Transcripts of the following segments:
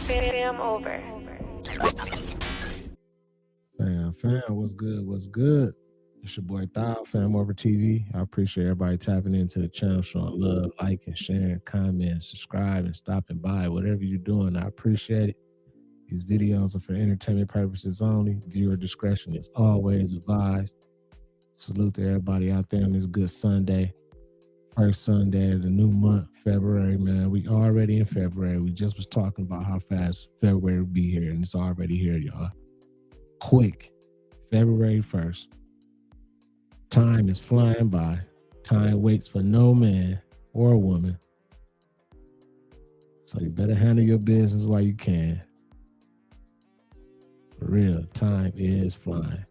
FamOver. Fam, what's good? What's good? It's your boy Thou, FamOver TV. I appreciate everybody tapping into the channel, showing love, liking, sharing, commenting, subscribing, stopping by, whatever you're doing. I appreciate it. These videos are for entertainment purposes only. Viewer discretion is always advised. Salute to everybody out there on this good Sunday. First Sunday of the new month, February, man. We already in February. We just was talking about how fast February will be here, and it's already here, y'all. Quick. February 1st. Time is flying by. Time waits for no man or woman. So you better handle your business while you can. For real, time is flying.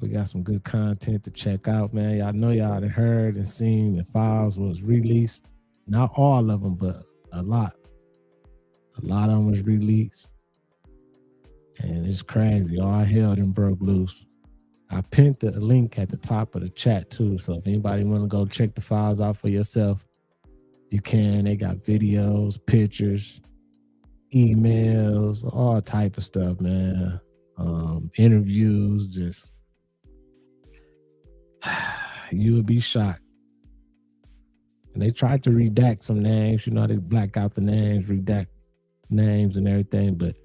We got some good content to check out, man. Y'all know y'all done heard and seen the files was released. Not all of them, but a lot. A lot of them was released. And it's crazy. All hell done broke loose. I pinned the link at the top of the chat too. So if anybody want to go check the files out for yourself, you can. They got videos, pictures, emails, all type of stuff, man. Interviews, just you would be shocked. And they tried to redact some names. You know, they black out the names, redact names and everything, but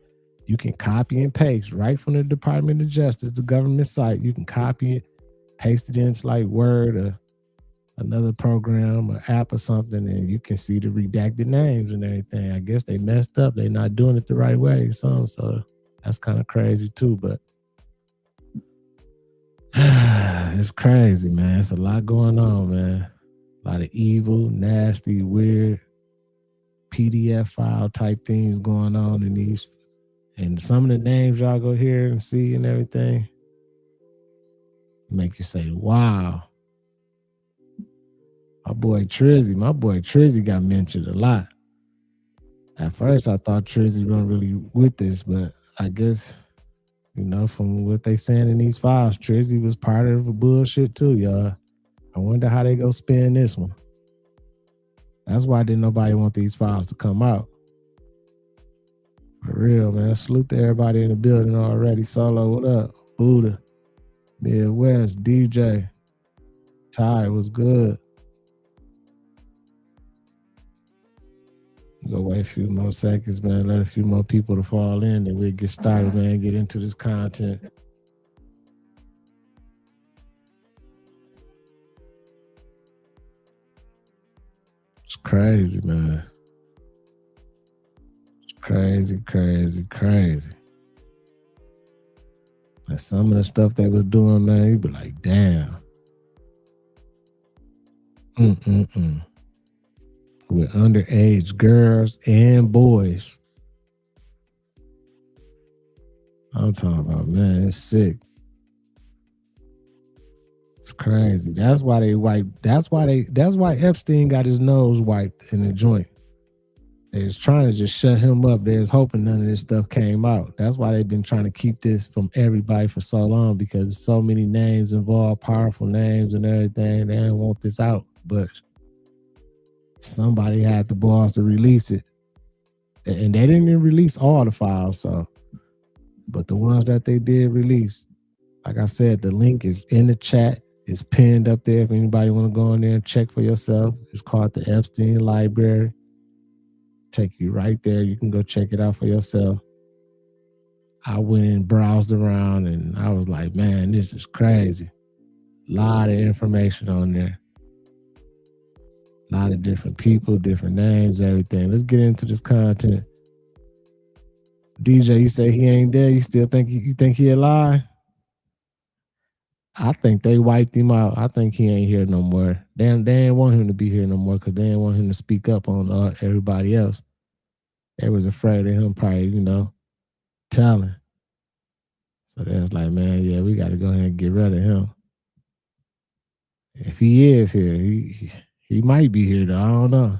you can copy and paste right from the Department of Justice, the government site. You can copy it, paste it into like Word or another program or app or something, and you can see the redacted names and everything. I guess they messed up. They're not doing it the right way. So that's kind of crazy too, but it's crazy, man. It's a lot going on, man. A lot of evil, nasty, weird PDF file type things going on in these. And some of the names y'all go hear and see and everything make you say, wow. My boy Trizzy got mentioned a lot. At first, I thought Trizzy wasn't really with this, but I guess, you know, from what they saying in these files, Trizzy was part of the bullshit too, y'all. I wonder how they go spin this one. That's why didn't nobody want these files to come out. For real, man. Salute to everybody in the building already. Solo, what up? Buddha, Midwest, DJ, Ty, what's good? Go wait a few more seconds, man. Let a few more people to fall in, and we'll get started, man. Get into this content. It's crazy, man. Crazy. And some of the stuff they was doing, man, you be like, damn. With underage girls and boys. I'm talking about, man, it's sick. It's crazy. That's why they wiped. That's why Epstein got his nose wiped in the joint. They was trying to just shut him up. They was hoping none of this stuff came out. That's why they've been trying to keep this from everybody for so long, because there's so many names involved, powerful names and everything. They didn't want this out, but somebody had the balls to release it. And they didn't even release all the files, so. But the ones that they did release, like I said, the link is in the chat. It's pinned up there if anybody want to go in there and check for yourself. It's called the Epstein Library. Take you right there. You can go check it out for yourself. I went and browsed around and I was like, man, this is crazy. A lot of information on there. A lot of different people, different names, everything. Let's get into this content. DJ, you say he ain't there. You still think you think he alive? I think they wiped him out. I think he ain't here no more. They didn't want him to be here no more because they didn't want him to speak up on everybody else. They was afraid of him probably, you know, telling. So they was like, man, yeah, we got to go ahead and get rid of him. If he is here, he might be here though. I don't know.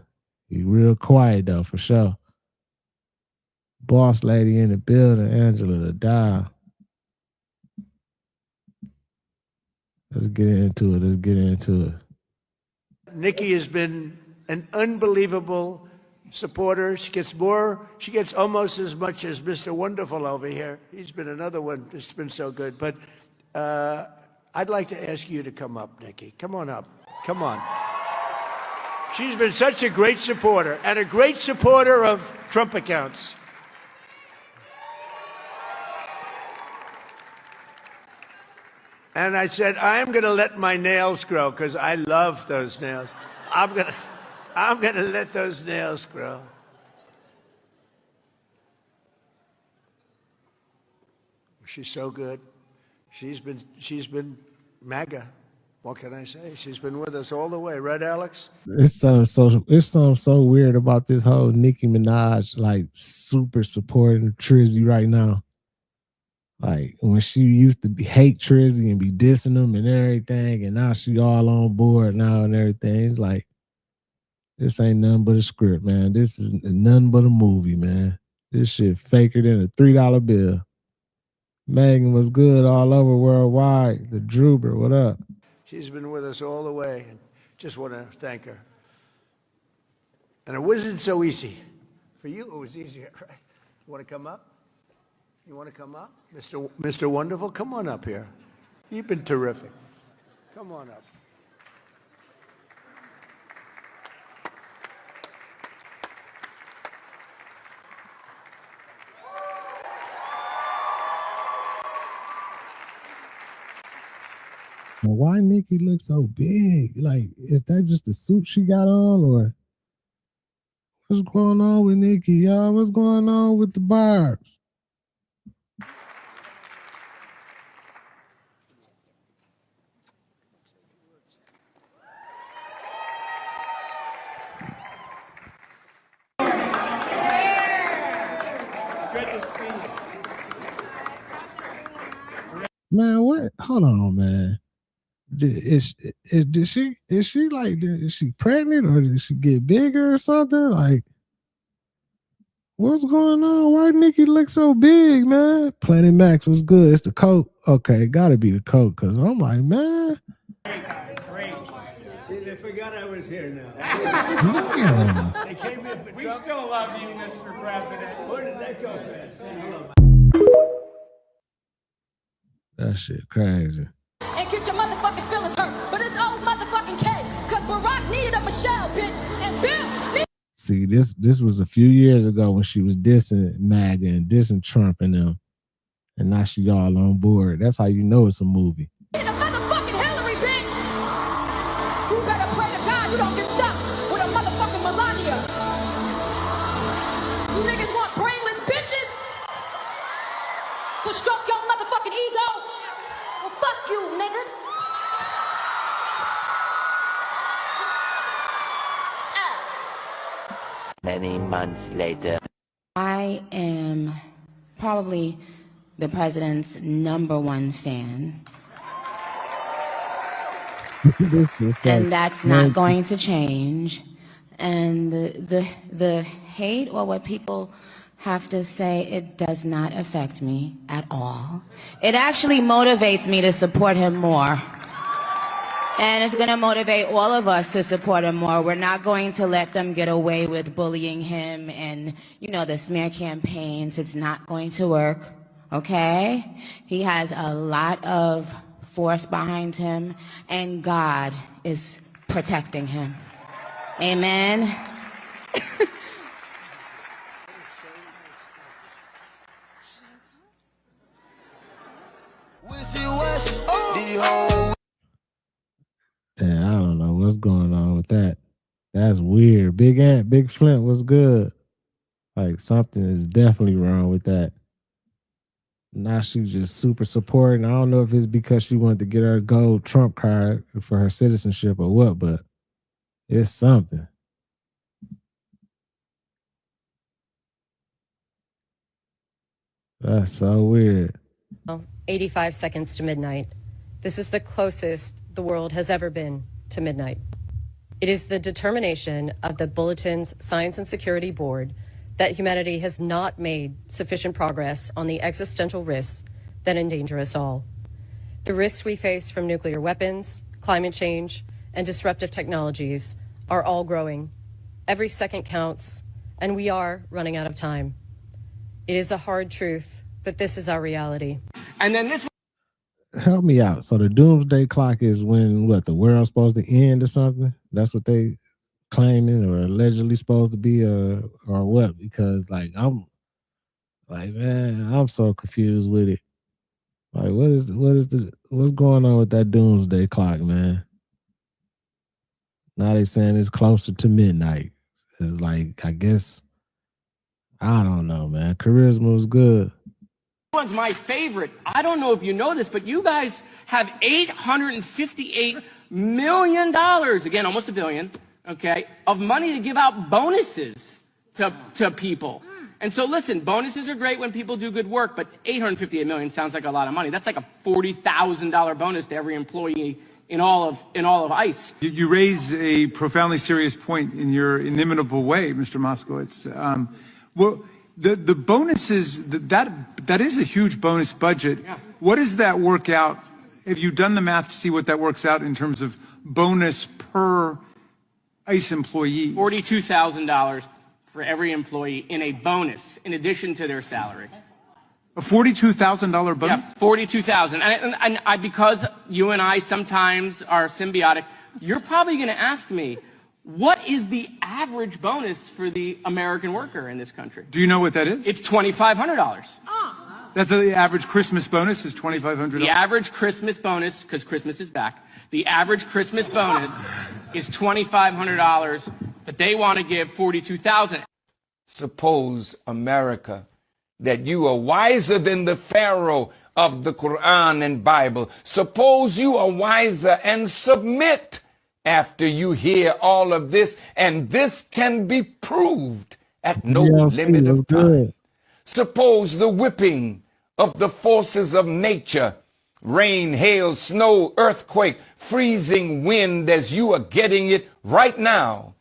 He real quiet though, for sure. Boss lady in the building, Angela the Dial. Let's get into it. Nikki has been an unbelievable supporter. She gets more. She gets almost as much as Mr. Wonderful over here. He's been another one that's been so good. But I'd like to ask you to come up, Nikki. Come on up. Come on. She's been such a great supporter and a great supporter of Trump accounts. And I said, I'm going to let my nails grow because I love those nails. I'm going to let those nails grow. She's so good. She's been MAGA. What can I say? She's been with us all the way, right, Alex? It's something so weird about this whole Nicki Minaj, like, super supporting Trizzy right now. Like, when she used to hate Trizzy and be dissing him and everything, and now she all on board now and everything. It's like, this ain't nothing but a script, man. This is nothing but a movie, man. This shit faker than a $3 bill. Megan was good all over worldwide. The Droober, what up? She's been with us all the way, and just want to thank her. And it wasn't so easy. For you, it was easier, right? You want to come up? You want to come up? Mr. Wonderful, come on up here. You've been terrific. Come on up. Why Nikki look so big? Like, is that just the suit she got on, or what's going on with Nikki, y'all? What's going on with the barbs? Man, what? Hold on, man. Is she pregnant, or did she get bigger or something? Like, what's going on? Why Nikki look so big, man? Planet Max was good. It's the coat. Okay, gotta be the coat, because I'm like, man. Great. See, they forgot I was here now. They came in for we still love you, Mr. President. Where did that go, fast? That shit crazy. And get your motherfucking feelings hurt. But it's old motherfucking K. Cause Barack needed a Michelle, bitch. And Bill. See, this was a few years ago when she was dissing MAGA and dissing Trump and them. And now she all on board. That's how you know it's a movie. And a motherfucking Hillary, bitch. You better pray to God you don't get stuck with a motherfucking Melania. You niggas want brainless bitches to stroke your motherfucking ego? Well, fuck you, nigga. Many months later. I am probably the president's #1 fan. And that's not going to change. And the hate, or what people have to say, it does not affect me at all. It actually motivates me to support him more. And it's going to motivate all of us to support him more. We're not going to let them get away with bullying him and, you know, the smear campaigns. It's not going to work, okay? He has a lot of force behind him, and God is protecting him. Amen. Yeah, I don't know what's going on with that. That's weird. Big Ant, Big Flint was good. Like, something is definitely wrong with that. Now she's just super supporting. I don't know if it's because she wanted to get her gold Trump card for her citizenship or what, but it's something. That's so weird. 85 seconds to midnight. This is the closest the world has ever been to midnight. It is the determination of the Bulletin's Science and Security Board that humanity has not made sufficient progress on the existential risks that endanger us all. The risks we face from nuclear weapons, climate change, and disruptive technologies are all growing. Every second counts, and we are running out of time. It is a hard truth, but this is our reality. And then this. Help me out. So the doomsday clock is when what, the world's supposed to end or something? That's what they claiming or allegedly supposed to be, or what? Because like I'm like, man, I'm so confused with it. Like, what's going on with that doomsday clock, man? Now they saying it's closer to midnight. It's like, I guess, I don't know, man. Charisma was good. One's my favorite. I don't know if you know this, but you guys have $858 million, again, almost $1 billion, okay, of money to give out bonuses to people. And so listen, bonuses are great when people do good work, but $858 million sounds like a lot of money. That's like a $40,000 bonus to every employee in all of ICE. You raise a profoundly serious point in your inimitable way, Mr. Moskowitz. Well, the bonuses, that is a huge bonus budget. Yeah. What does that work out? Have you done the math to see what that works out in terms of bonus per ICE employee? $42,000 for every employee in a bonus, in addition to their salary. A $42,000 bonus? Yeah, $42,000. And I, because you and I sometimes are symbiotic, you're probably going to ask me, what is the average bonus for the American worker in this country? Do you know what that is? It's $2,500. That's the average Christmas bonus is $2,500. The average Christmas bonus, because Christmas is back, the average Christmas bonus is $2,500, but they want to give $42,000. Suppose, America, that you are wiser than the Pharaoh of the Quran and Bible. Suppose you are wiser and submit after you hear all of this, and this can be proved at no limit of time. Suppose the whipping of the forces of nature, rain, hail, snow, earthquake, freezing wind, as you are getting it right now.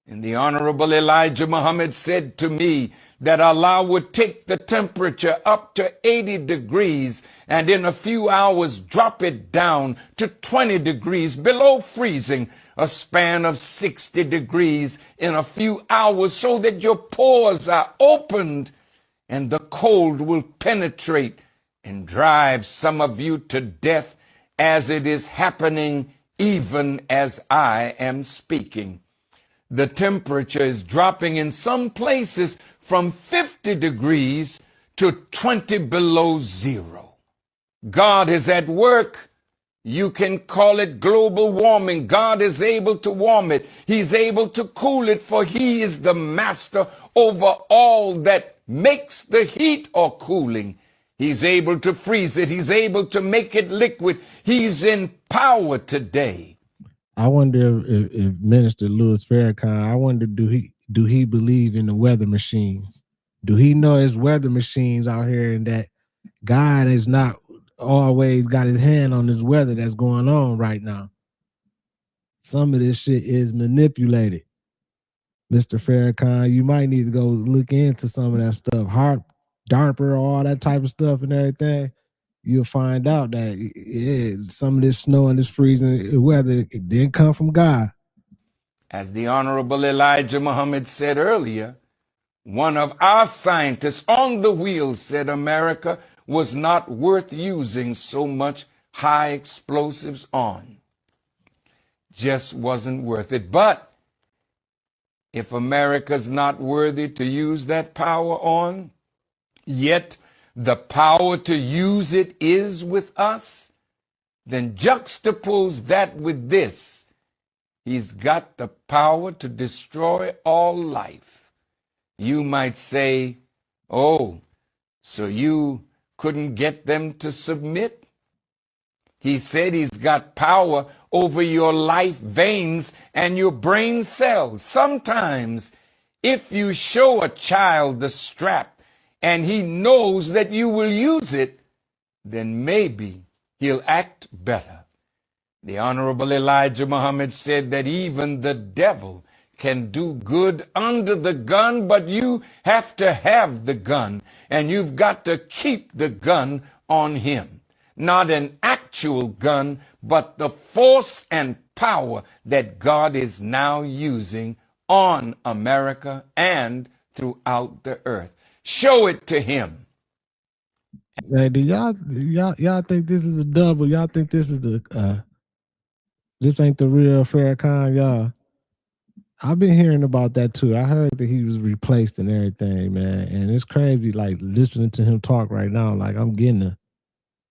And the Honorable Elijah Muhammad said to me that Allah would take the temperature up to 80 degrees and in a few hours drop it down to 20 degrees below freezing, a span of 60 degrees in a few hours, so that your pores are opened and the cold will penetrate and drive some of you to death, as it is happening even as I am speaking. The temperature is dropping in some places from 50 degrees to 20 below zero. God is at work. You can call it global warming. God is able to warm it. He's able to cool it, for he is the master over all that makes the heat or cooling. He's able to freeze it. He's able to make it liquid. He's in power today. I wonder if Minister Louis Farrakhan, I wonder, do he believe in the weather machines? Do he know his weather machines out here, and that God is not always got his hand on this weather that's going on right now? Some of this shit is manipulated. Mr. Farrakhan, you might need to go look into some of that stuff. DARPA, all that type of stuff and everything. You'll find out that some of this snow and this freezing weather, it didn't come from God. As the Honorable Elijah Muhammad said earlier, one of our scientists on the wheel said America was not worth using so much high explosives on. Just wasn't worth it. But if America's not worthy to use that power on, yet the power to use it is with us, then juxtapose that with this. He's got the power to destroy all life. You might say, oh, so you couldn't get them to submit? He said he's got power over your life veins and your brain cells. Sometimes, if you show a child the strap and he knows that you will use it, then maybe he'll act better. The Honorable Elijah Muhammad said that even the devil can do good under the gun, but you have to have the gun, and you've got to keep the gun on him. Not an actual gun, but the force and power that God is now using on America and throughout the earth. Show it to him. Hey, do y'all think this is a double? Y'all think this is the this ain't the real Farrakhan, y'all? I've been hearing about that too. I heard that he was replaced and everything, man. And it's crazy, like listening to him talk right now. Like I'm getting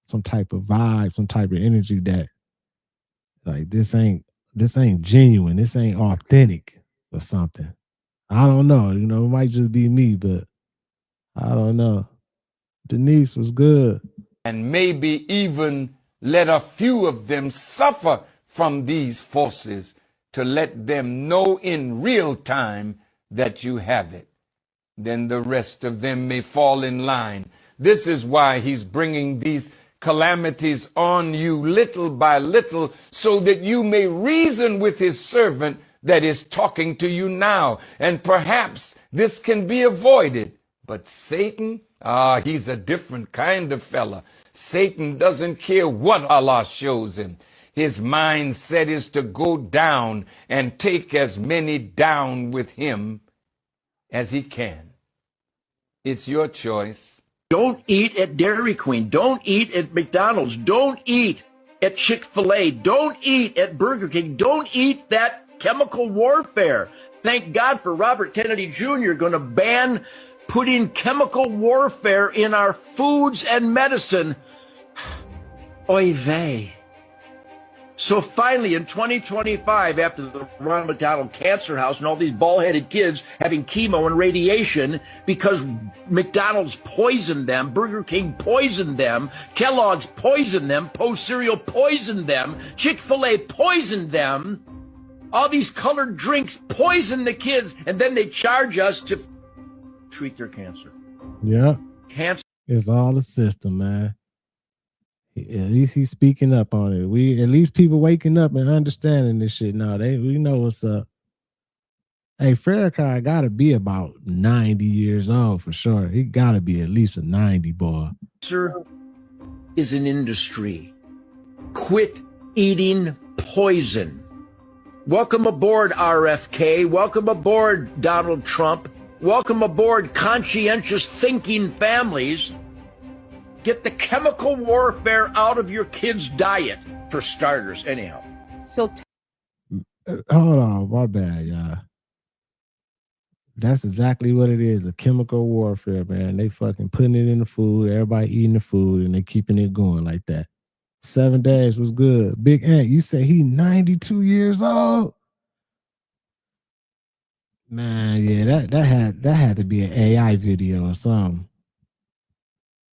some type of vibe, some type of energy that, like, this ain't genuine. This ain't authentic or something. I don't know. You know, it might just be me, but I don't know. Denise was good. And maybe even let a few of them suffer from these forces to let them know in real time that you have it. Then the rest of them may fall in line. This is why he's bringing these calamities on you little by little, so that you may reason with his servant that is talking to you now. And perhaps this can be avoided. But Satan, he's a different kind of fella. Satan doesn't care what Allah shows him. His mindset is to go down and take as many down with him as he can. It's your choice. Don't eat at Dairy Queen. Don't eat at McDonald's. Don't eat at Chick-fil-A. Don't eat at Burger King. Don't eat that chemical warfare. Thank God for Robert Kennedy Jr. going to ban putting chemical warfare in our foods and medicine. Oy vey. So finally, in 2025, after the Ronald McDonald Cancer House and all these bald-headed kids having chemo and radiation because McDonald's poisoned them, Burger King poisoned them, Kellogg's poisoned them, Post Cereal poisoned them, Chick-fil-A poisoned them, all these colored drinks poison the kids, and then they charge us to treat their cancer. Yeah. Cancer. It's all the system, man. At least he's speaking up on it. At least people waking up and understanding this shit now. We know what's up. Hey, Farrakhan got to be about 90 years old for sure. He got to be at least a 90 boy. Cancer is an industry. Quit eating poison. Welcome aboard, RFK. Welcome aboard, Donald Trump. Welcome aboard, conscientious thinking families. Get the chemical warfare out of your kids' diet, for starters, anyhow. So, hold on, my bad, y'all. That's exactly what it is, a chemical warfare, man. They fucking putting it in the food, everybody eating the food, and they keeping it going like that. 7 days was good. Big Ant, you say he 92 years old? Man, yeah, that had to be an AI video or something.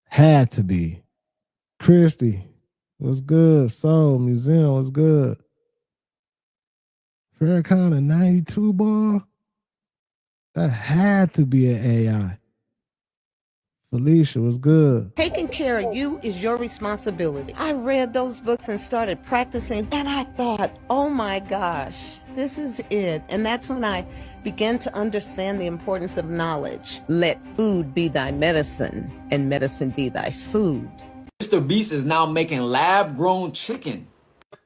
Had to be. Christy was good. Soul Museum was good. Farrakhan 92 boy. That had to be an AI. Felicia was good. Taking care of you is your responsibility. I read those books and started practicing, and I thought, oh my gosh, this is it. And that's when I began to understand the importance of knowledge. Let food be thy medicine, and medicine be thy food. Mr. Beast is now making lab-grown chicken.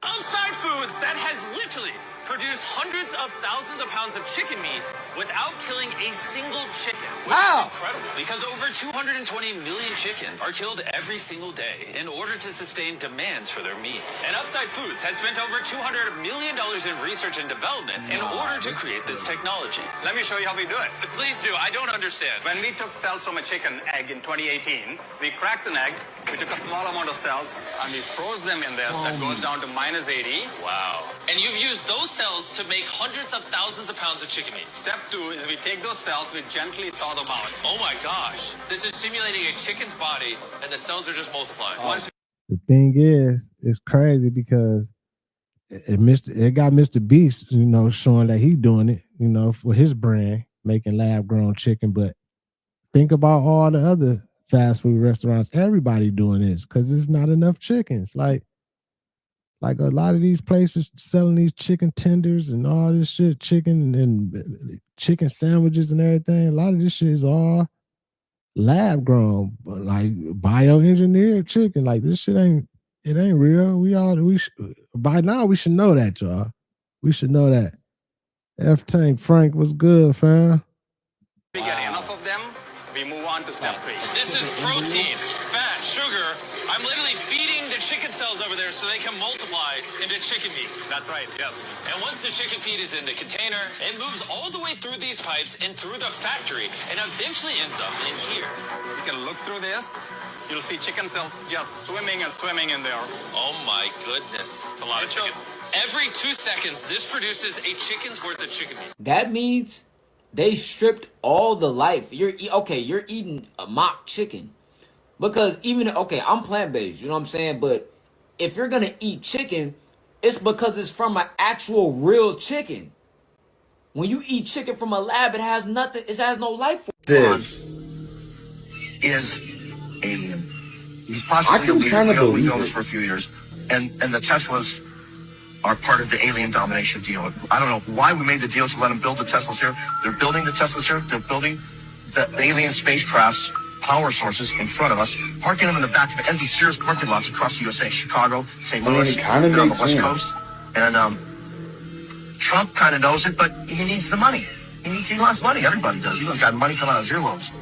Outside Foods that has literally produced hundreds of thousands of pounds of chicken meat without killing a single chicken, which is incredible because over 220 million chickens are killed every single day in order to sustain demands for their meat. And Outside Foods has spent over $200 million in research and development in order to create this technology. Let me show you how we do it. Please do. I don't understand. When we took cells from a chicken egg in 2018, we cracked an egg, we took a small amount of cells, and we froze them in this. That goes down to -80. Wow. And you've used those cells to make hundreds of thousands of pounds of chicken meat. Step 2 is we take those cells, we gently thaw them out. Oh my gosh. This is simulating a chicken's body, and the cells are just multiplying. The thing is, it's crazy because it got Mr. Beast, you know, showing that he doing it, you know, for his brand, making lab-grown chicken. But think about all the other fast food restaurants. Everybody doing this because there's not enough chickens. Like a lot of these places selling these chicken tenders and all this shit, chicken and chicken sandwiches and everything. A lot of this shit is all lab grown, like bioengineered chicken. Like this shit ain't real. By now we should know that, y'all. We should know that. F Tank Frank was good, fam. We get enough on to step 3. This is protein, fat, sugar. I'm literally feeding the chicken cells over there so they can multiply into chicken meat. That's right, yes. And once the chicken feed is in the container, it moves all the way through these pipes and through the factory and eventually ends up in here. You can look through this. You'll see chicken cells just swimming and swimming in there. Oh my goodness. It's a lot of chicken. Every 2 seconds, this produces a chicken's worth of chicken meat. That means they stripped all the life. You're eating a mock chicken. Because I'm plant-based, you know what I'm saying? But if you're going to eat chicken, it's because it's from an actual real chicken. When you eat chicken from a lab, it has nothing, it has no life force. This is alien. He's possibly a leader. We've known this for a few years. And the Teslas are part of the alien domination deal. I don't know why we made the deal to let them build the Teslas here. They're building the Teslas here. They're building the alien spacecrafts, power sources in front of us, parking them in the back of empty Sears parking lots across the USA, Chicago, St. Louis, they're on the West Coast. And Trump kind of knows it, but he needs the money. He lost money. Everybody does. Elon's got money coming out of his earlobes.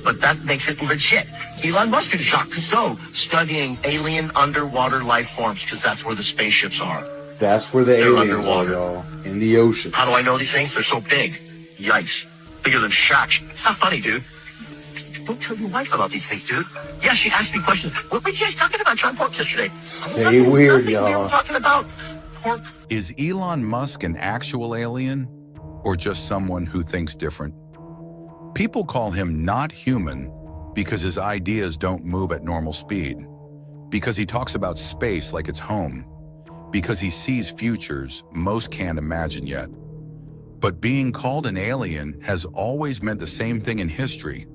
But that makes it legit. Elon Musk and Jacques Cousteau studying alien underwater life forms because that's where the spaceships are. That's where the aliens are, y'all. In the ocean. How do I know these things? They're so big. Yikes. Bigger than Shaq. It's not funny, dude. Don't tell your wife about these things, dude. Yeah, she asked me questions. What were you guys talking about John Pork yesterday? Stay weird, y'all. We were talking about pork. Is Elon Musk an actual alien or just someone who thinks different? People call him not human because his ideas don't move at normal speed, because he talks about space like it's home, because he sees futures most can't imagine yet. But being called an alien has always meant the same thing in history.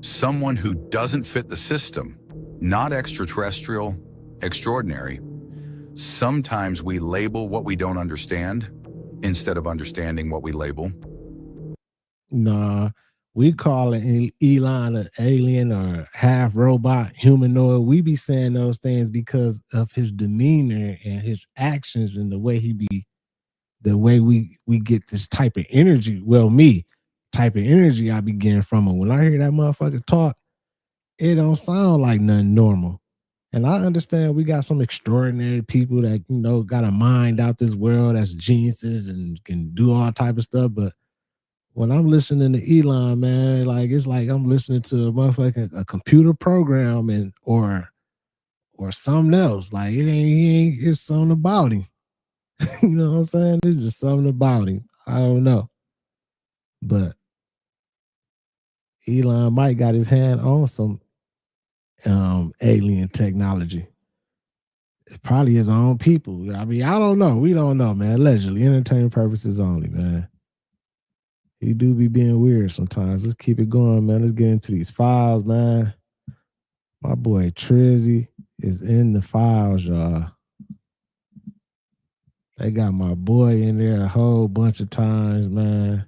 Someone who doesn't fit the system, not extraterrestrial, extraordinary. Sometimes we label what we don't understand instead of understanding what we label. Nah, we call it Elon an alien or half robot, humanoid. We be saying those things because of his demeanor and his actions and the way he be, the way we get this type of energy. Well, type of energy I be getting from him. When I hear that motherfucker talk, it don't sound like nothing normal. And I understand we got some extraordinary people that, got a mind out this world that's geniuses and can do all type of stuff. But when I'm listening to Elon, man, it's like I'm listening to a computer program or something else. Like it's something about him. You know what I'm saying? There's just something about him. I don't know. But Elon might got his hand on some alien technology. It's probably his own people. I mean, I don't know. We don't know, man. Allegedly, entertainment purposes only, man. He do be being weird sometimes. Let's keep it going, man. Let's get into these files, man. My boy Trizzy is in the files, y'all. They got my boy in there a whole bunch of times, man.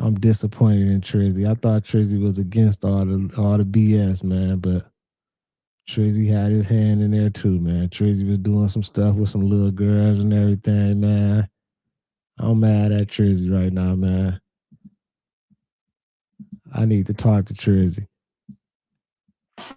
I'm disappointed in Trizzy. I thought Trizzy was against all the BS, man, but Trizzy had his hand in there too, man. Trizzy was doing some stuff with some little girls and everything, man. I'm mad at Trizzy right now, man. I need to talk to Trizzy.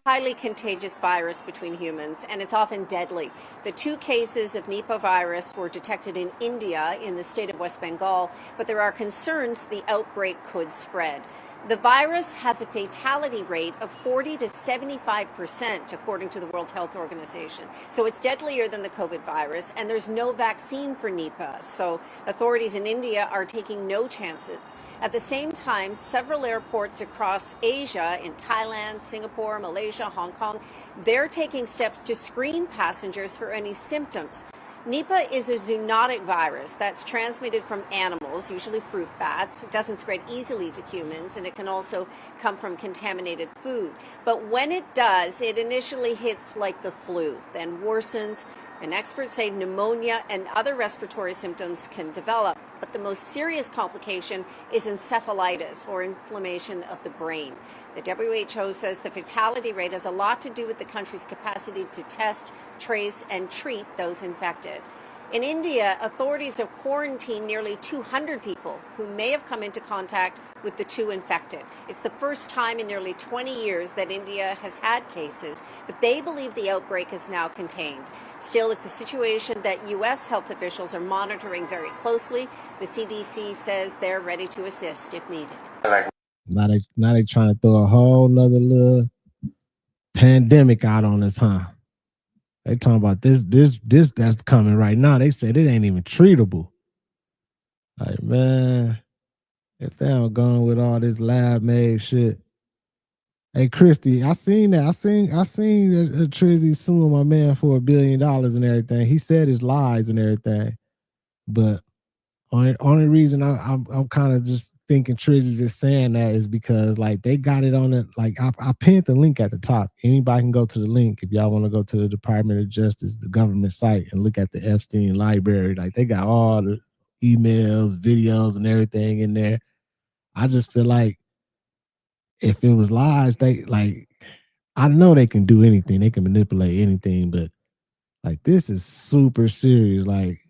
Highly contagious virus between humans, and it's often deadly. The 2 cases of Nipah virus were detected in India in the state of West Bengal, but there are concerns the outbreak could spread. The virus has a fatality rate of 40 to 75%, according to the World Health Organization. So it's deadlier than the COVID virus, and there's no vaccine for Nipah. So authorities in India are taking no chances. At the same time, several airports across Asia, in Thailand, Singapore, Malaysia, Hong Kong, they're taking steps to screen passengers for any symptoms. Nipah is a zoonotic virus that's transmitted from animals, usually fruit bats. It doesn't spread easily to humans, and it can also come from contaminated food. But when it does, it initially hits like the flu, then worsens, and experts say pneumonia and other respiratory symptoms can develop. But the most serious complication is encephalitis, or inflammation of the brain. The WHO says the fatality rate has a lot to do with the country's capacity to test, trace, and treat those infected. In India, authorities have quarantined nearly 200 people who may have come into contact with the two infected. It's the first time in nearly 20 years that India has had cases, but they believe the outbreak is now contained. Still, it's a situation that U.S. health officials are monitoring very closely. The CDC says they're ready to assist if needed. Now they trying to throw a whole nother little pandemic out on us, huh? They talking about this that's coming right now. They said it ain't even treatable. Like, man, if they don't gone with all this lab made shit. Hey, Christy, I seen that. I seen Trizzy suing my man for $1 billion and everything. He said his lies and everything, but only reason I'm kind of just thinking Trizzy's just saying that is because like they got it on it. Like I pinned the link at the top. Anybody can go to the link if y'all want to go to the Department of Justice, the government site, and look at the Epstein library. Like they got all the emails, videos, and everything in there. I just feel like if it was lies, they like I know they can do anything, they can manipulate anything, but like this is super serious. Like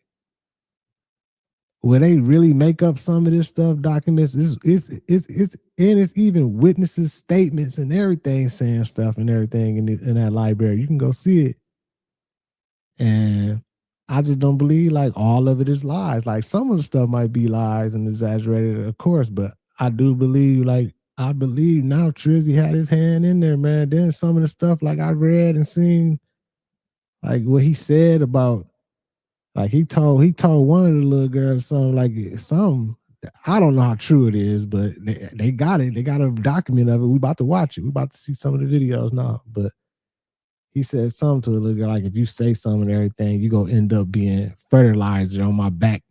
when they really make up some of this stuff, documents, it's even witnesses' statements and everything saying stuff and everything in that library. You can go see it. And I just don't believe like all of it is lies. Like some of the stuff might be lies and exaggerated, of course, but I do believe I believe now Trizzy had his hand in there, man. Then some of the stuff like I read and seen, like what he said about, like he told one of the little girls something like something. I don't know how true it is, but they got it. They got a document of it. We about to watch it. We about to see some of the videos now. But he said something to a little girl like, if you say something and everything, you gonna end up being fertilizer on my back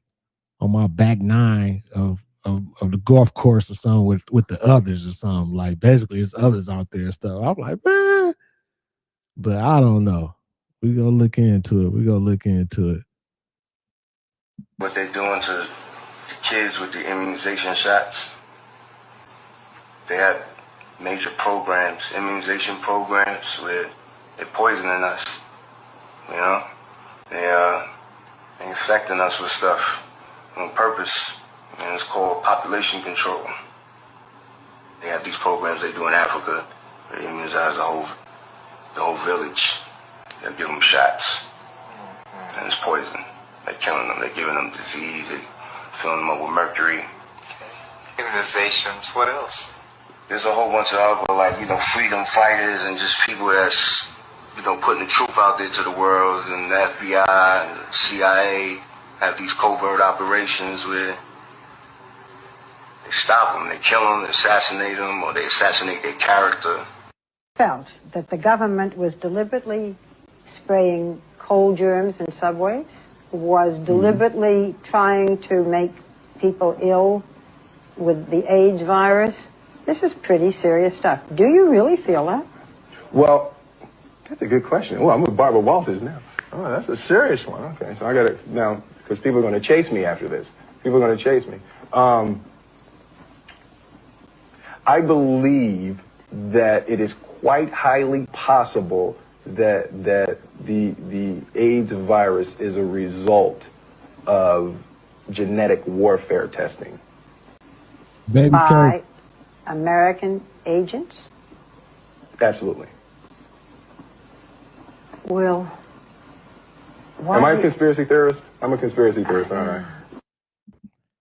9 of the golf course or something with the others or something. Like basically it's others out there and stuff. I'm like, man, but I don't know. We gonna look into it. What they're doing to the kids with the immunization shots. They have major programs, immunization programs, where they're poisoning us. You know, they're infecting us with stuff on purpose, and it's called population control. They have these programs they do in Africa. They immunize the whole village. They'll give them shots, and it's poison. They're killing them. They're giving them disease. They're filling them up with mercury. Immunizations. What else? There's a whole bunch of other, like, freedom fighters and just people that's, putting the truth out there to the world. And the FBI and the CIA have these covert operations where they stop them, they kill them, they assassinate them, or they assassinate their character. Felt that the government was deliberately spraying cold germs in subways, was deliberately trying to make people ill with the AIDS virus. This is pretty serious stuff. Do you really feel that? Well, that's a good question. Well, I'm with Barbara Walters now. Oh, that's a serious one. Okay, so I got to, now, because people are going to chase me after this. People are going to chase me. I believe that it is quite highly possible that the AIDS virus is a result of genetic warfare testing. By American agents? Absolutely. Well, why? Am I a conspiracy theorist? I'm a conspiracy theorist, all right.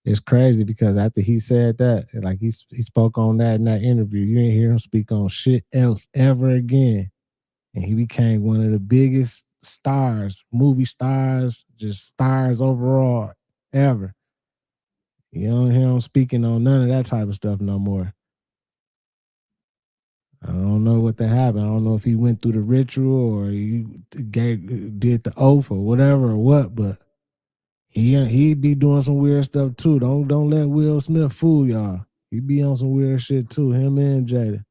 It's crazy because after he said that, like he spoke on that in that interview, you didn't hear him speak on shit else ever again. And he became one of the biggest stars, movie stars, just stars overall ever. You don't hear him speaking on none of that type of stuff no more. I don't know what that happened. I don't know if he went through the ritual or he did the oath or whatever or what, but he be doing some weird stuff too. Don't let Will Smith fool y'all. He be on some weird shit too, him and Jada.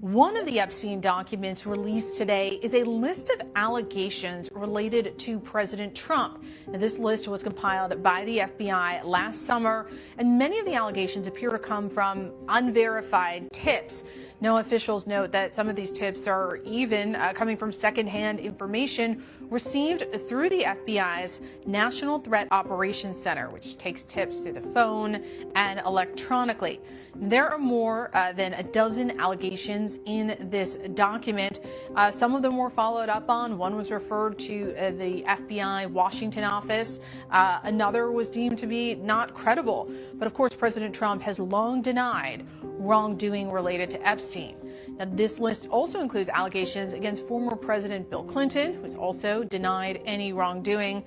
One of the Epstein documents released today is a list of allegations related to President Trump. Now, this list was compiled by the FBI last summer, and many of the allegations appear to come from unverified tips. No officials note that some of these tips are even coming from secondhand information received through the FBI's National Threat Operations Center, which takes tips through the phone and electronically. There are more than a dozen allegations in this document. Some of them were followed up on. One was referred to the FBI Washington office. Another was deemed to be not credible. But of course, President Trump has long denied wrongdoing related to Epstein. Now, this list also includes allegations against former President Bill Clinton, who has also denied any wrongdoing.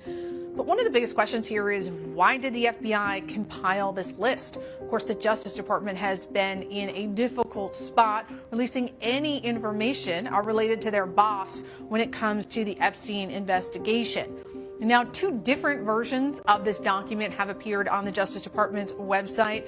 But one of the biggest questions here is, why did the FBI compile this list? Of course, the Justice Department has been in a difficult spot releasing any information related to their boss when it comes to the Epstein investigation. Now, two different versions of this document have appeared on the Justice Department's website.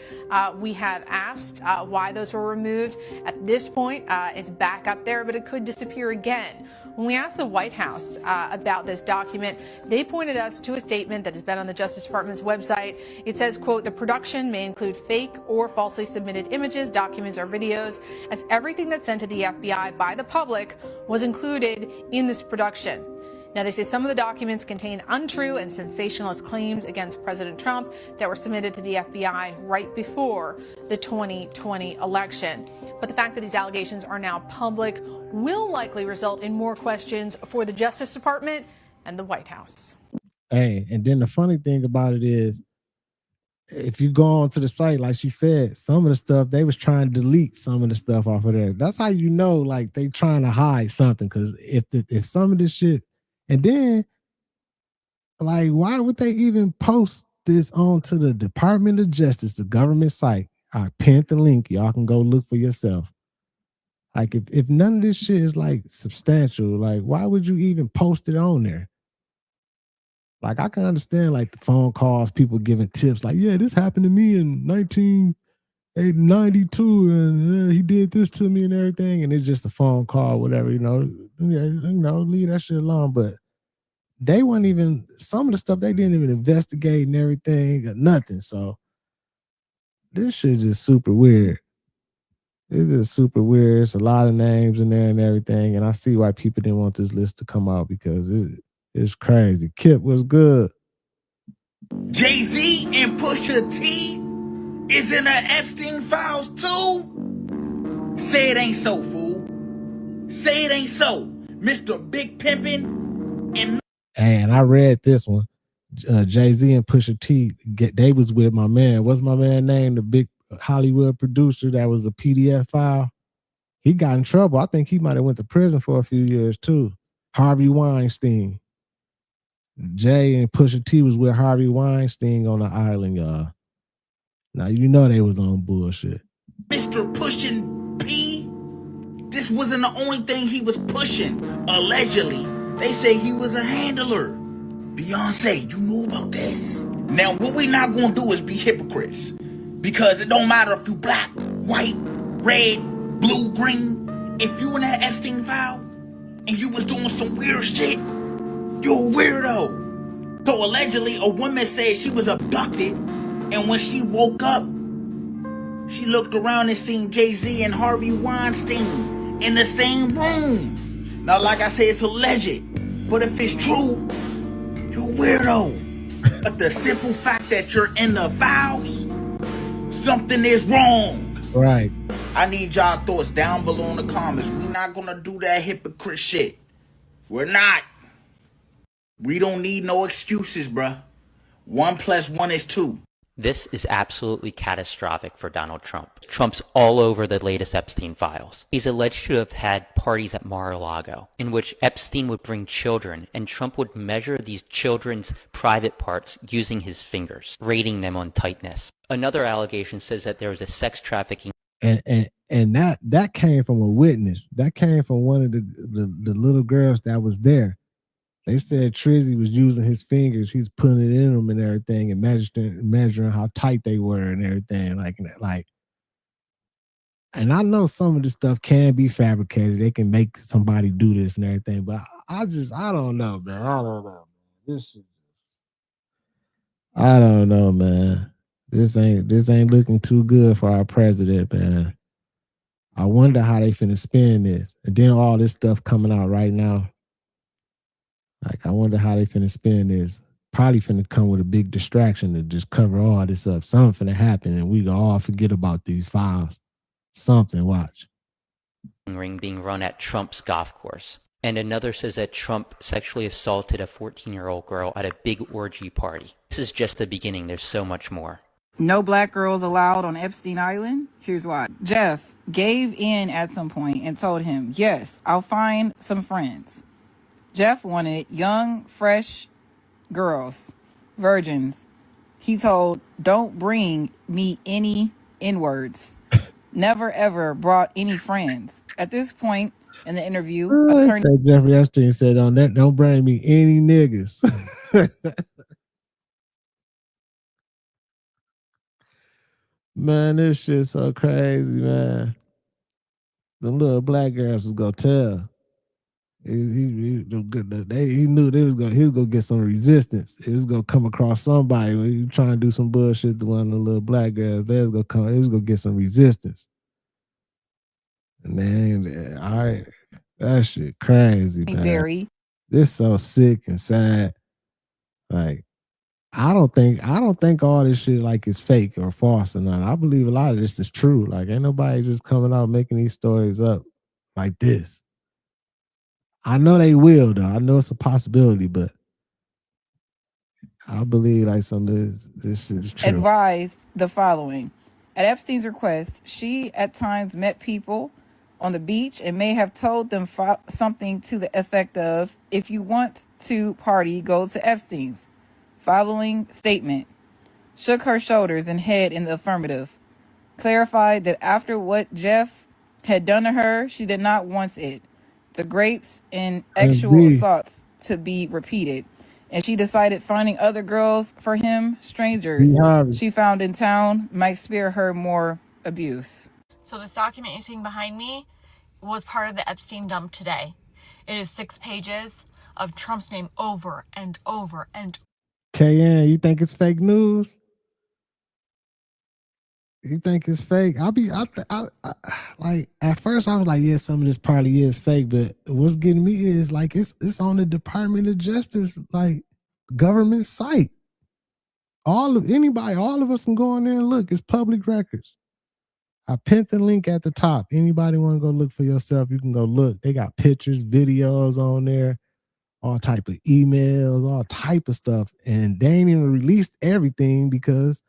We have asked why those were removed. At this point, it's back up there, but it could disappear again. When we asked the White House about this document, they pointed us to a statement that has been on the Justice Department's website. It says, quote, "The production may include fake or falsely submitted images, documents, or videos, as everything that's sent to the FBI by the public was included in this production." Now, they say some of the documents contain untrue and sensationalist claims against President Trump that were submitted to the FBI right before the 2020 election. But the fact that these allegations are now public will likely result in more questions for the Justice Department and the White House. Hey, and then the funny thing about it is, if you go onto the site, like she said, some of the stuff, they was trying to delete some of the stuff off of there. That's how you know, like, they trying to hide something. Because if some of this shit, and then, like, why would they even post this onto the Department of Justice, the government site? I pinned the link. Y'all can go look for yourself. Like, if none of this shit is, like, substantial, like, why would you even post it on there? Like, I can understand, like, the phone calls, people giving tips, like, yeah, this happened to me in 1992, and he did this to me and everything, and it's just a phone call, whatever, leave that shit alone. But they weren't even, some of the stuff, they didn't even investigate and everything, or nothing. So this shit's just super weird. It's just super weird. It's a lot of names in there and everything, and I see why people didn't want this list to come out, because it's crazy. Kip was good. Jay-Z and Pusha T is in the Epstein files too? Say it ain't so, fool. Say it ain't so. Mr. Big Pimpin' and... And I read this one. Jay-Z and Pusha T, they was with my man. What's my man name? The big Hollywood producer that was a PDF file. He got in trouble. I think he might have went to prison for a few years too. Harvey Weinstein. Jay and Pusha T was with Harvey Weinstein on the island, y'all. Now, you know they was on bullshit. Mr. Pushin' P, this wasn't the only thing he was pushing. Allegedly, they say he was a handler. Beyonce, you know about this? Now, what we not gonna do is be hypocrites. Because it don't matter if you black, white, red, blue, green. If you in that Epstein file and you was doing some weird shit, you're a weirdo. So allegedly, a woman said she was abducted, and when she woke up, she looked around and seen Jay-Z and Harvey Weinstein in the same room. Now, like I said, it's alleged, but if it's true, you're a weirdo. But the simple fact that you're in the files, something is wrong. Right. I need y'all thoughts down below in the comments. We're not gonna do that hypocrite shit. We're not. We don't need no excuses, bruh. 1 + 1 is 2. This is absolutely catastrophic for Donald Trump. Trump's all over the latest Epstein files. He's alleged to have had parties at Mar-a-Lago in which Epstein would bring children, and Trump would measure these children's private parts using his fingers, rating them on tightness. Another allegation says that there was a sex trafficking. And that came from a witness. That came from one of the little girls that was there. They said Trizzy was using his fingers. He's putting it in them and everything, and measuring how tight they were and everything. And I know some of this stuff can be fabricated. They can make somebody do this and everything, but I don't know, man. I don't know. I don't know, man. This ain't looking too good for our president, man. I wonder how they finna spin this. And then all this stuff coming out right now. Like, I wonder how they finna spin this. Probably finna come with a big distraction to just cover all this up. Something finna happen, and we gonna all forget about these files. Something, watch. Ring being run at Trump's golf course. And another says that Trump sexually assaulted a 14-year-old girl at a big orgy party. This is just the beginning. There's so much more. No black girls allowed on Epstein Island? Here's why. Jeff gave in at some point and told him, yes, I'll find some friends. Jeff wanted young, fresh girls, virgins. He told, don't bring me any N-words. Never ever brought any friends. At this point in the interview, attorney Jeffrey Epstein said on that, don't bring me any niggas. Man, this shit so crazy, man. Them little black girls was gonna tell. He knew he was gonna get some resistance. He was gonna come across somebody when he trying to do some bullshit to one of the little black girls. He was gonna get some resistance. And then, all right, that shit crazy, man. Very. This so sick and sad. Like, I don't think all this shit like is fake or false or nothing. I believe a lot of this is true. Like, ain't nobody just coming out making these stories up like this. I know they will, though. I know it's a possibility, but I believe like some of this shit is true. advised the following. At Epstein's request, she at times met people on the beach and may have told them something to the effect of, if you want to party, go to Epstein's. Following statement. Shook her shoulders and head in the affirmative. Clarified that after what Jeff had done to her, she did not want it. The grapes and actual assaults to be repeated. And she decided finding other girls for him, strangers she found in town, might spare her more abuse. So this document you're seeing behind me was part of the Epstein dump today. It is 6 pages of Trump's name over and over and KN, you think it's fake news? You think it's fake? Like at first I was like, yeah, some of this probably is fake, but what's getting me is like it's on the Department of Justice, like government site. All of us can go in there and look. It's public records. I pinned the link at the top. Anybody want to go look for yourself, you can go look. They got pictures, videos on there, all type of emails, all type of stuff. And they ain't even released everything because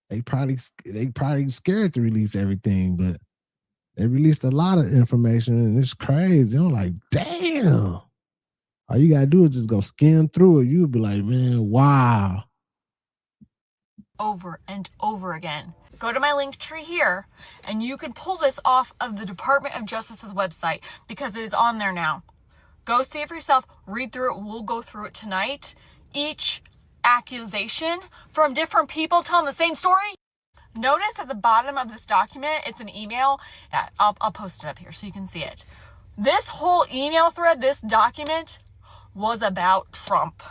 they probably scared to release everything, but they released a lot of information and it's crazy. I'm like, damn. All you gotta do is just go skim through it. You'll be like, man, wow. over and over again. Go to my link tree here and you can pull this off of the Department of Justice's website because it is on there now. Go see it for yourself, read through it. We'll go through it tonight. Each accusation from different people telling the same story. Notice at the bottom of this document, it's an email. I'll post it up here so you can see it. This whole email thread, this document was about Trump.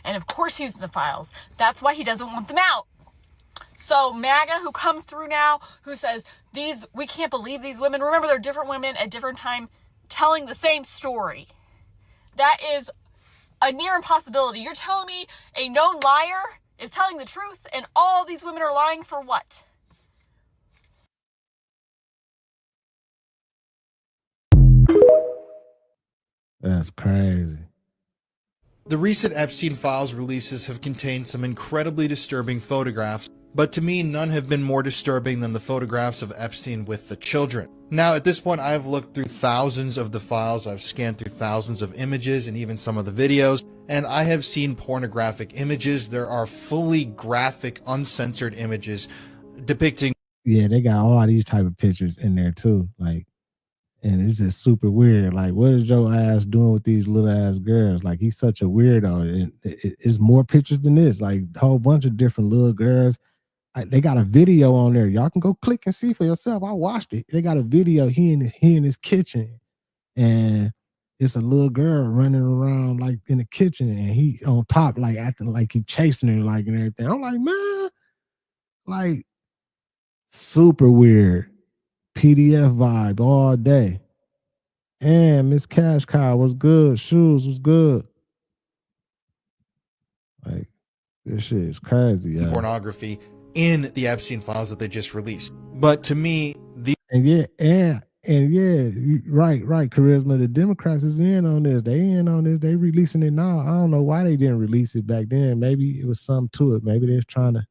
And of course he was in the files. That's why he doesn't want them out. So MAGA, who comes through now, who says, we can't believe these women. Remember, they're different women at different time telling the same story. That is a near impossibility. You're telling me a known liar is telling the truth and all these women are lying for what? That's crazy. The recent Epstein Files releases have contained some incredibly disturbing photographs, but to me, none have been more disturbing than the photographs of Epstein with the children. Now, at this point, I've looked through thousands of the files, I've scanned through thousands of images and even some of the videos, and I have seen pornographic images. There are fully graphic, uncensored images depicting... Yeah, they got all these type of pictures in there too. Like, and it's just super weird. Like, what is Joe ass doing with these little ass girls? Like, he's such a weirdo. And it's more pictures than this. Like, a whole bunch of different little girls. They got a video on there. Y'all can go click and see for yourself. I watched it. They got a video. He in his kitchen, and it's a little girl running around like in the kitchen, and he on top, like acting like he chasing her, like and everything. I'm like, man, like super weird. PDF vibe all day. And Miss Cash Cow was good. Shoes was good. Like, this shit is crazy. Pornography in the Epstein files that they just released. But to me, And yeah, right, Charisma. The Democrats is in on this. They in on this. They releasing it now. I don't know why they didn't release it back then. Maybe it was something to it. Maybe they're trying to.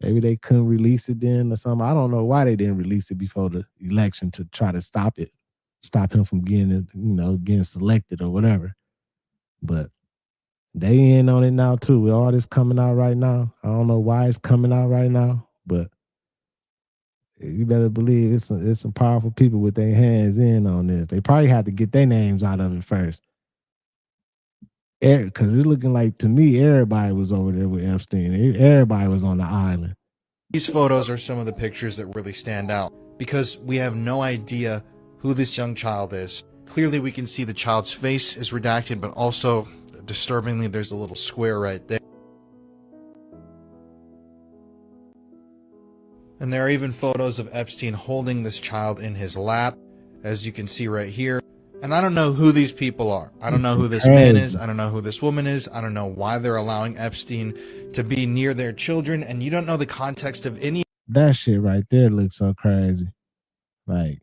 Maybe they couldn't release it then or something. I don't know why they didn't release it before the election to try to stop it, stop him from getting selected or whatever. But they in on it now too. With all this coming out right now, I don't know why it's coming out right now, but you better believe it's some powerful people with their hands in on this. They probably had to get their names out of it first. Because it's looking like, to me, everybody was over there with Epstein. Everybody was on the island. these photos are some of the pictures that really stand out because we have no idea who this young child is. Clearly we can see the child's face is redacted, but also, disturbingly, there's a little square right there. And there are even photos of Epstein holding this child in his lap, as you can see right here. And I don't know who these people are. I don't know who this man is. I don't know who this woman is. I don't know why they're allowing Epstein to be near their children. And you don't know the context of any. That shit right there looks so crazy. Like,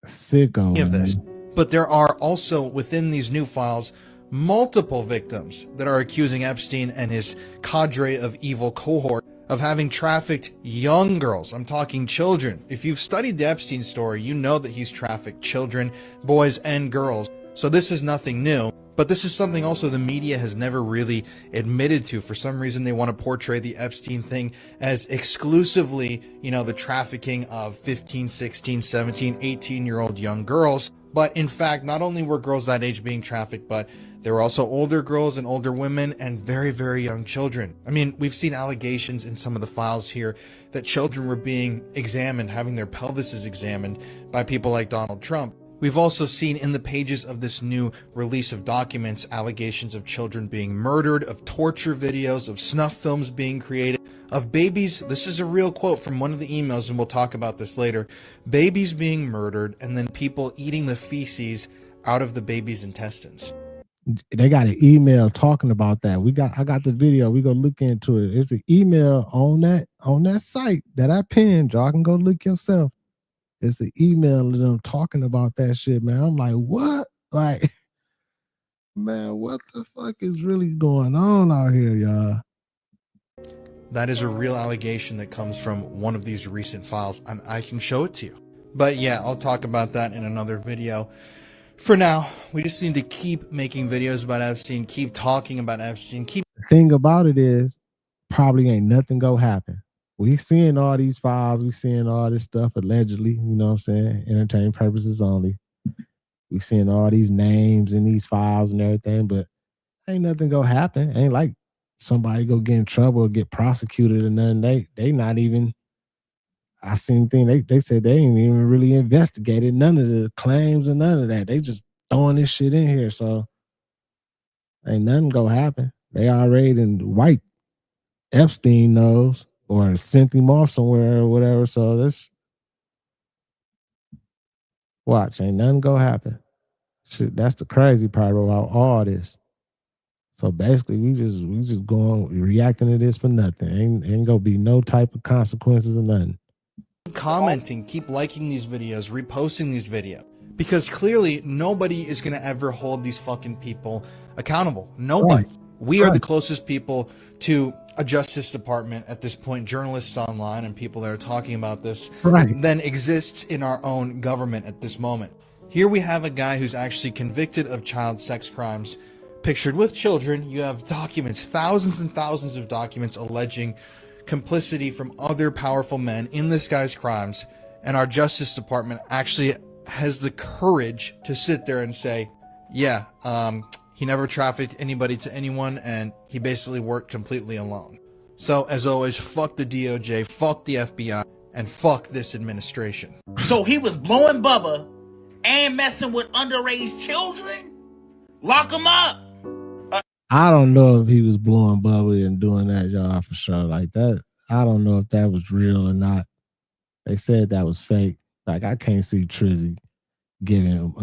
sicko of this. But there are also, within these new files, multiple victims that are accusing Epstein and his cadre of evil cohort of having trafficked young girls. I'm talking children. If you've studied the Epstein story, you know that he's trafficked children, boys and girls. So this is nothing new, but this is something also the media has never really admitted to. For some reason, they want to portray the Epstein thing as exclusively, you know, the trafficking of 15, 16, 17, 18-year-old young girls. But in fact, not only were girls that age being trafficked, but there were also older girls and older women and very, very young children. I mean, we've seen allegations in some of the files here that children were being examined, having their pelvises examined by people like Donald Trump. We've also seen in the pages of this new release of documents, allegations of children being murdered, of torture videos, of snuff films being created, of babies. This is a real quote from one of the emails, and we'll talk about this later. Babies being murdered and then people eating the feces out of the baby's intestines. They got an email talking about that. I got the video. We go look into it. It's an email on that site that I pinned. Y'all can go look yourself. It's an email of them talking about that shit, man. I'm like, what? Like, man, what the fuck is really going on out here, y'all? That is a real allegation that comes from one of these recent files, and I can show it to you. But yeah, I'll talk about that in another video. For now, we just need to keep making videos about Epstein, keep talking about Epstein, keep... The thing about it is, probably ain't nothing gonna happen. We seeing all these files, we seeing all this stuff allegedly, you know what I'm saying, entertainment purposes only. We seeing all these names in these files and everything, but ain't nothing gonna happen. Ain't like somebody go get in trouble or get prosecuted or nothing. They not even... I seen thing they said they ain't even really investigated none of the claims and none of that. They just throwing this shit in here, so ain't nothing gonna happen. They already in white Epstein knows or sent him off somewhere or whatever. So this watch, ain't nothing gonna happen. Shit, that's the crazy part about all this. So basically, we just going reacting to this for nothing. Ain't gonna be no type of consequences or nothing. Commenting, keep liking these videos, reposting these videos, because clearly nobody is going to ever hold these fucking people accountable. Nobody. Right. We are the closest people to a Justice Department at this point, journalists online and people that are talking about this, than exists in our own government at this moment. Here we have a guy who's actually convicted of child sex crimes, pictured with children. You have documents, thousands and thousands of documents alleging complicity from other powerful men in this guy's crimes, and our Justice Department actually has the courage to sit there and say, yeah, he never trafficked anybody to anyone, and he basically worked completely alone. So, as always, fuck the DOJ, fuck the FBI, and fuck this administration. So he was blowing Bubba and messing with underage children? Lock him up! I don't know if he was blowing Bubba and doing that, y'all, for sure. Like that, I don't know if that was real or not. They said that was fake. Like, I can't see Trizzy giving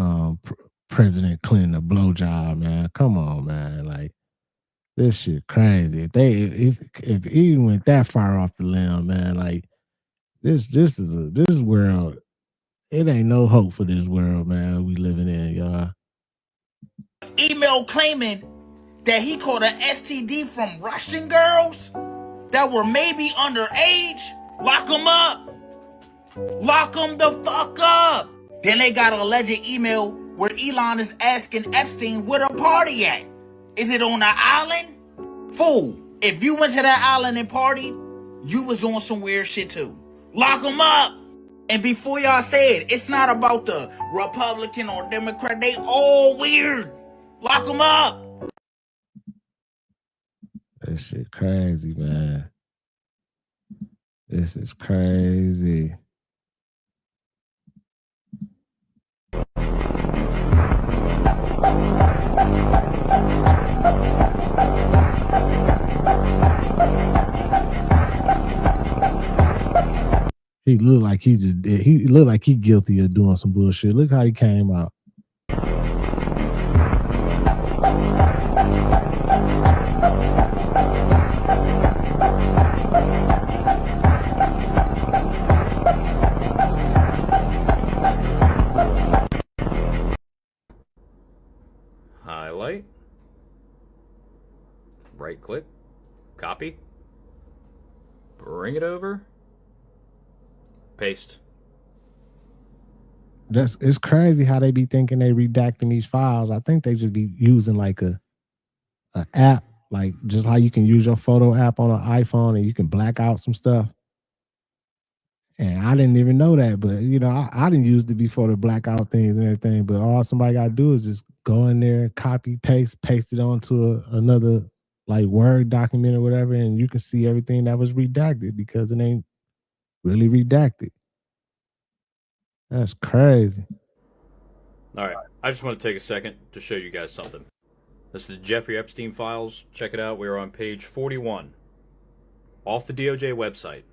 President Clinton a blowjob, man. Come on, man. Like, This shit crazy. If it even went that far off the limb, man, like this world, it ain't no hope for this world, man, we living in, y'all. Email claiming that he caught an STD from Russian girls that were maybe underage. Lock them up. Lock them the fuck up. Then they got an alleged email where Elon is asking Epstein where the party at. Is it on the island? Fool, if you went to that island and partied, you was on some weird shit too. Lock them up. And before y'all say it, it's not about the Republican or Democrat. They all weird. Lock them up. This shit crazy, man. This is crazy. He looked like he looked like he guilty of doing some bullshit. Look how he came out. Highlight. Right click. Copy. Bring it over. Paste. It's crazy how they be thinking they redacting these files. I think they just be using like a app, like just how you can use your photo app on an iPhone and you can black out some stuff. And I didn't even know that, but you know, I didn't use it before the blackout things and everything. But all somebody got to do is just go in there, copy, paste it onto another like Word document or whatever, and you can see everything that was redacted because it ain't really redacted. That's crazy. All right. I just want to take a second to show you guys something. This is the Jeffrey Epstein files. Check it out. We're on page 41 off the DOJ website.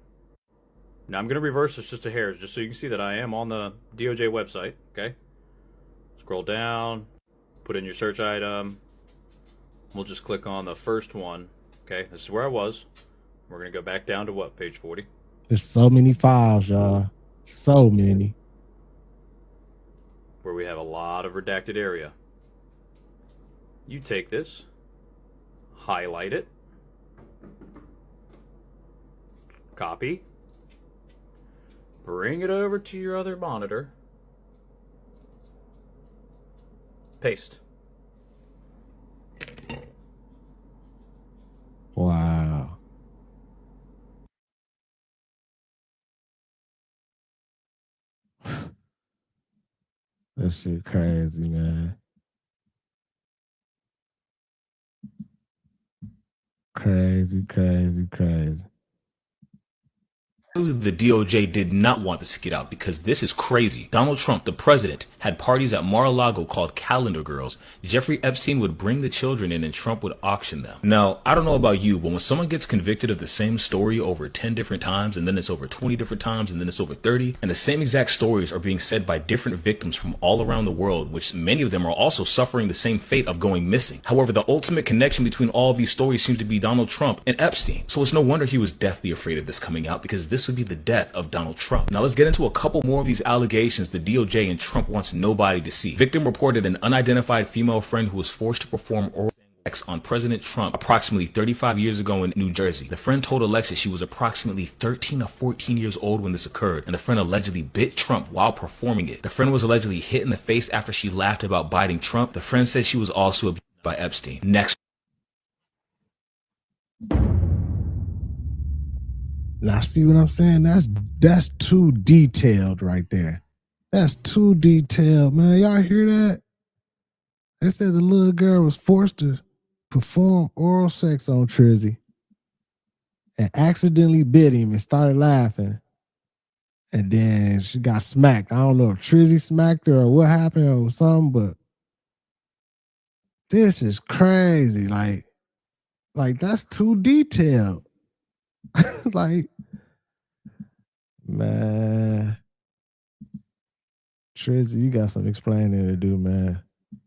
Now I'm going to reverse this just a hair, just so you can see that I am on the DOJ website, okay? Scroll down, put in your search item. We'll just click on the first one, okay? This is where I was. We're going to go back down to what, page 40? There's so many files, y'all. So many. Where we have a lot of redacted area. You take this, highlight it, copy, bring it over to your other monitor, paste. Wow. That shit crazy, man. Crazy, crazy, crazy. The DOJ did not want this to get out because this is crazy. Donald Trump, the president, had parties at Mar-a-Lago called Calendar Girls. Jeffrey Epstein would bring the children in and Trump would auction them. Now, I don't know about you, but when someone gets convicted of the same story over 10 different times, and then it's over 20 different times, and then it's over 30, and the same exact stories are being said by different victims from all around the world, which many of them are also suffering the same fate of going missing. However, the ultimate connection between all of these stories seems to be Donald Trump and Epstein. So it's no wonder he was deathly afraid of this coming out, because this would be the death of Donald Trump. Now let's get into a couple more of these allegations the DOJ and Trump wants nobody to see. Victim reported an unidentified female friend who was forced to perform oral sex on President Trump approximately 35 years ago in New Jersey. The friend told Alexis she was approximately 13 or 14 years old when this occurred, and the friend allegedly bit Trump while performing it. The friend was allegedly hit in the face after she laughed about biting Trump. The friend said she was also abused by Epstein. Next. Now, see what I'm saying? That's too detailed right there. That's too detailed, man. Y'all hear that? They said the little girl was forced to perform oral sex on Trizzy and accidentally bit him and started laughing. And then she got smacked. I don't know if Trizzy smacked her or what happened or something, but this is crazy. Like that's too detailed. Like, man, Trizzy, you got some explaining to do, man.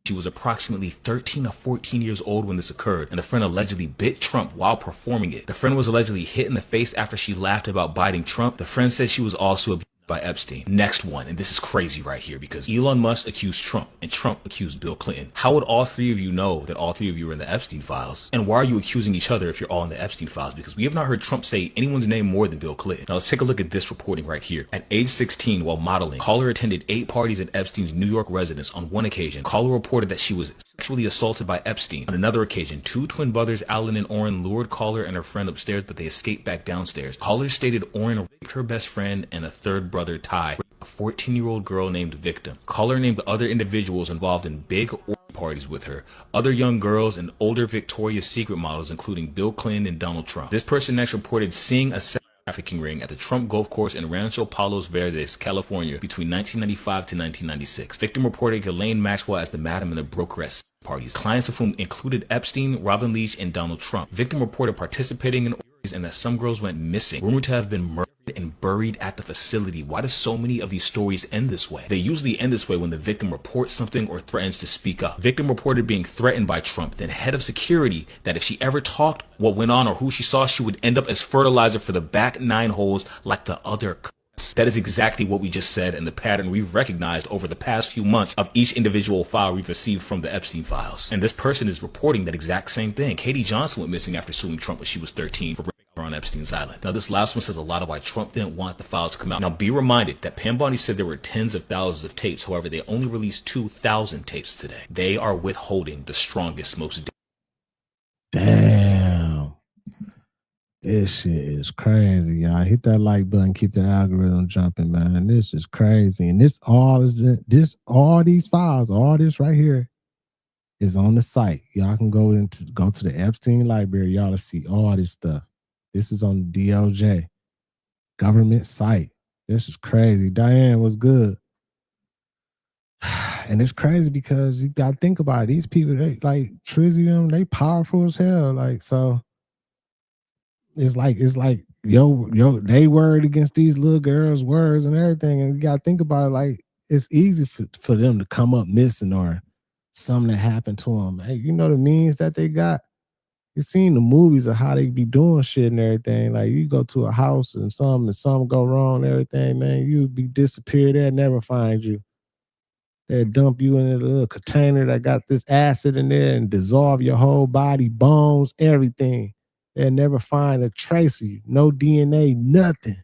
She was approximately 13 or 14 years old when this occurred, and the friend allegedly bit Trump while performing it. The friend was allegedly hit in the face after she laughed about biting Trump. The friend said she was also abused by Epstein. Next one, and this is crazy right here because Elon Musk accused Trump and Trump accused Bill Clinton. How would all three of you know that all three of you are in the Epstein files? And why are you accusing each other if you're all in the Epstein files? Because we have not heard Trump say anyone's name more than Bill Clinton. Now let's take a look at this reporting right here. At age 16, while modeling, Caller attended 8 parties at Epstein's New York residence. On one occasion, Caller reported that she was sexually assaulted by Epstein. On another occasion, 2 twin brothers, Alan and Orrin, lured Caller and her friend upstairs, but they escaped back downstairs. Caller stated Orrin raped her best friend and a third brother, Ty, a 14-year-old girl named Victim. Caller named other individuals involved in big parties with her, other young girls and older Victoria's Secret models, including Bill Clinton and Donald Trump. This person next reported seeing a sex trafficking ring at the Trump Golf Course in Rancho Palos Verdes, California, between 1995 to 1996. Victim reported Ghislaine Maxwell as the madam in the brokeress parties, clients of whom included Epstein, Robin Leach, and Donald Trump. Victim reported participating in orgies and that some girls went missing, rumored to have been murdered and buried at the facility. Why do so many of these stories end this way? They usually end this way when the victim reports something or threatens to speak up. Victim reported being threatened by Trump, then head of security, that if she ever talked what went on or who she saw, she would end up as fertilizer for the back 9 holes like the other. That is exactly what we just said and the pattern we've recognized over the past few months of each individual file we've received from the Epstein files. And this person is reporting that exact same thing. Katie Johnson went missing after suing Trump when she was 13 for on Epstein's Island. Now this last one says a lot of why Trump didn't want the files to come out. Now be reminded that Pam Bondi said there were tens of thousands of tapes. However, they only released 2,000 tapes today. They are withholding the strongest, most damn. This shit is crazy, y'all. Hit that like button, keep the algorithm jumping, man. This is crazy. And this all these files, all this right here is on the site. Y'all can go to the Epstein library, y'all to see all this stuff. This is on the DOJ government site. This is crazy. Diane was good. And it's crazy because you got to think about it. These people, they like Trizium, they powerful as hell. Like, so it's like, they word against these little girls' words and everything. And you got to think about it. Like, it's easy for them to come up missing or something that happened to them. Hey, you know the means that they got? You seen the movies of how they be doing shit and everything. Like, you go to a house and something go wrong and everything, man, you be disappeared. They'll never find you. They'll dump you in a little container that got this acid in there and dissolve your whole body, bones, everything. They'll never find a trace of you. No DNA, nothing.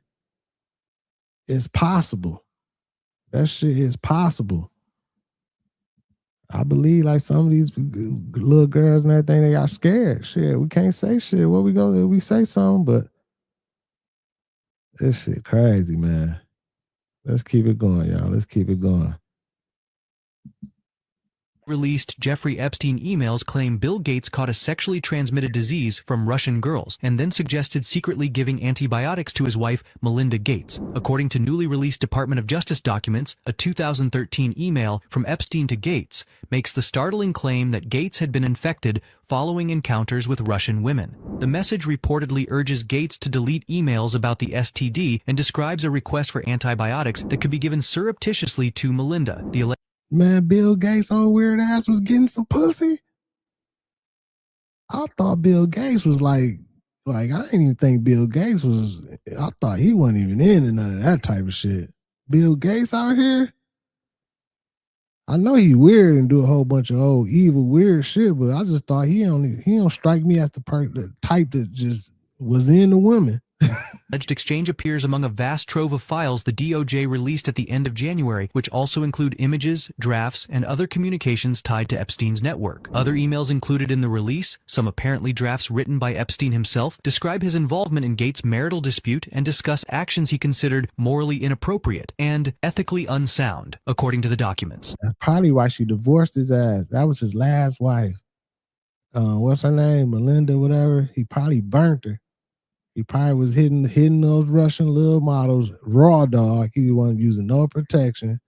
It's possible. That shit is possible. I believe like some of these little girls and everything, they are scared. Shit, we can't say shit. Where we go, we say something, but this shit crazy, man. Let's keep it going, y'all. Let's keep it going. Released Jeffrey Epstein emails claim Bill Gates caught a sexually transmitted disease from Russian girls and then suggested secretly giving antibiotics to his wife, Melinda Gates. According to newly released Department of Justice documents, a 2013 email from Epstein to Gates makes the startling claim that Gates had been infected following encounters with Russian women. The message reportedly urges Gates to delete emails about the STD and describes a request for antibiotics that could be given surreptitiously to Melinda. Man, Bill Gates' old weird ass was getting some pussy. I thought Bill Gates was like I didn't even think Bill Gates was, I thought he wasn't even into none of that type of shit. Bill Gates out here? I know he weird and do a whole bunch of old evil weird shit, but I just thought he don't strike me as the type that just was into women. Alleged exchange appears among a vast trove of files the DOJ released at the end of January, which also include images, drafts, and other communications tied to Epstein's network. Other emails included in the release, some apparently drafts written by Epstein himself, describe his involvement in Gates' marital dispute and discuss actions he considered morally inappropriate and ethically unsound, according to the documents. That's probably why she divorced his ass. That was his last wife. What's her name? Melinda, whatever. He probably burnt her. He probably was hitting those Russian little models raw dog. He wasn't using no protection.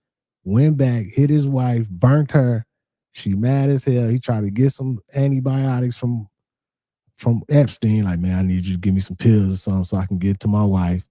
Went back, hit his wife, burnt her. She mad as hell. He tried to get some antibiotics from Epstein. Like, man, I need you to give me some pills or something so I can get to my wife.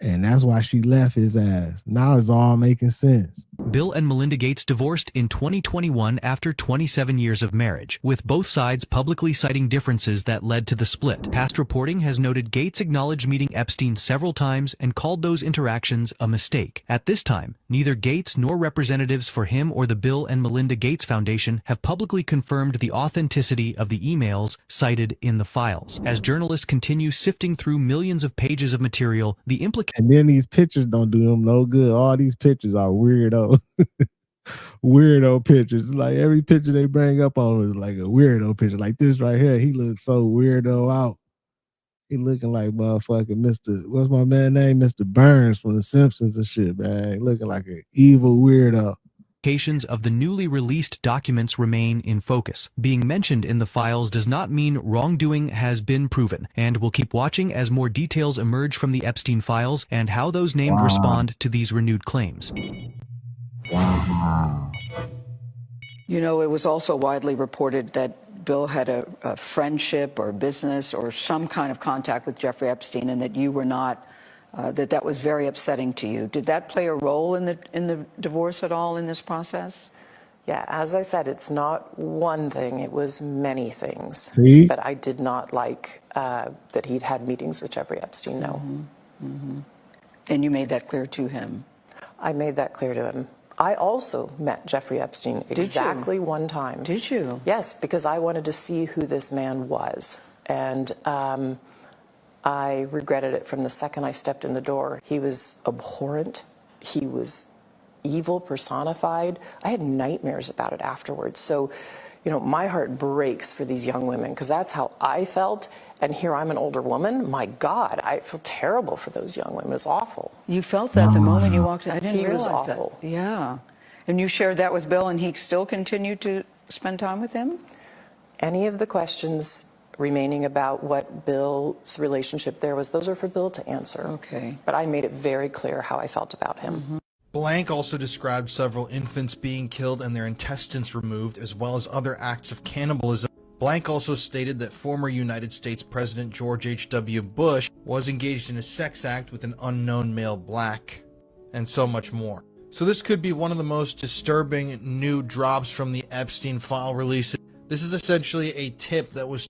And that's why she left his ass. Now it's all making sense. Bill and Melinda Gates divorced in 2021 after 27 years of marriage, with both sides publicly citing differences that led to the split. Past reporting has noted Gates acknowledged meeting Epstein several times and called those interactions a mistake. At this time, neither Gates nor representatives for him or the Bill and Melinda Gates Foundation have publicly confirmed the authenticity of the emails cited in the files. As journalists continue sifting through millions of pages of material, the implications. And then these pictures don't do them no good. All these pictures are weirdo. Weirdo pictures. Like every picture they bring up on is like a weirdo picture. Like this right here, he looks so weirdo out. He looking like motherfucking Mr. What's my man name? Mr. Burns from The Simpsons and shit, man. He looking like an evil weirdo. Implications of the newly released documents remain in focus. Being mentioned in the files does not mean wrongdoing has been proven, and we'll keep watching as more details emerge from the Epstein files and how those named respond to these renewed claims. Wow. You know, it was also widely reported that Bill had a friendship or business or some kind of contact with Jeffrey Epstein, and that you were not. That was very upsetting to you. Did that play a role in the divorce at all in this process? Yeah, as I said, it's not one thing, it was many things. See? But I did not like that he'd had meetings with Jeffrey Epstein, no. And you made that clear to him? I made that clear to him. I also met Jeffrey Epstein exactly one time. Did you? Yes, because I wanted to see who this man was. And I regretted it from the second I stepped in the door. He was abhorrent. He was evil personified. I had nightmares about it afterwards. So, you know, my heart breaks for these young women because that's how I felt. And here I'm an older woman. My God, I feel terrible for those young women. It's awful. You felt that the moment you walked in. I didn't He was realize awful. that. Yeah. And you shared that with Bill, and he still continued to spend time with him? Any of the questions remaining about what Bill's relationship there was, those are for Bill to answer. Okay. But I made it very clear how I felt about him. Blank also described several infants being killed and their intestines removed, as well as other acts of cannibalism. Blank also stated that former United States President George H.W. Bush was engaged in a sex act with an unknown male black, and so much more. So this could be one of the most disturbing new drops from the Epstein file release. This is essentially a tip that was,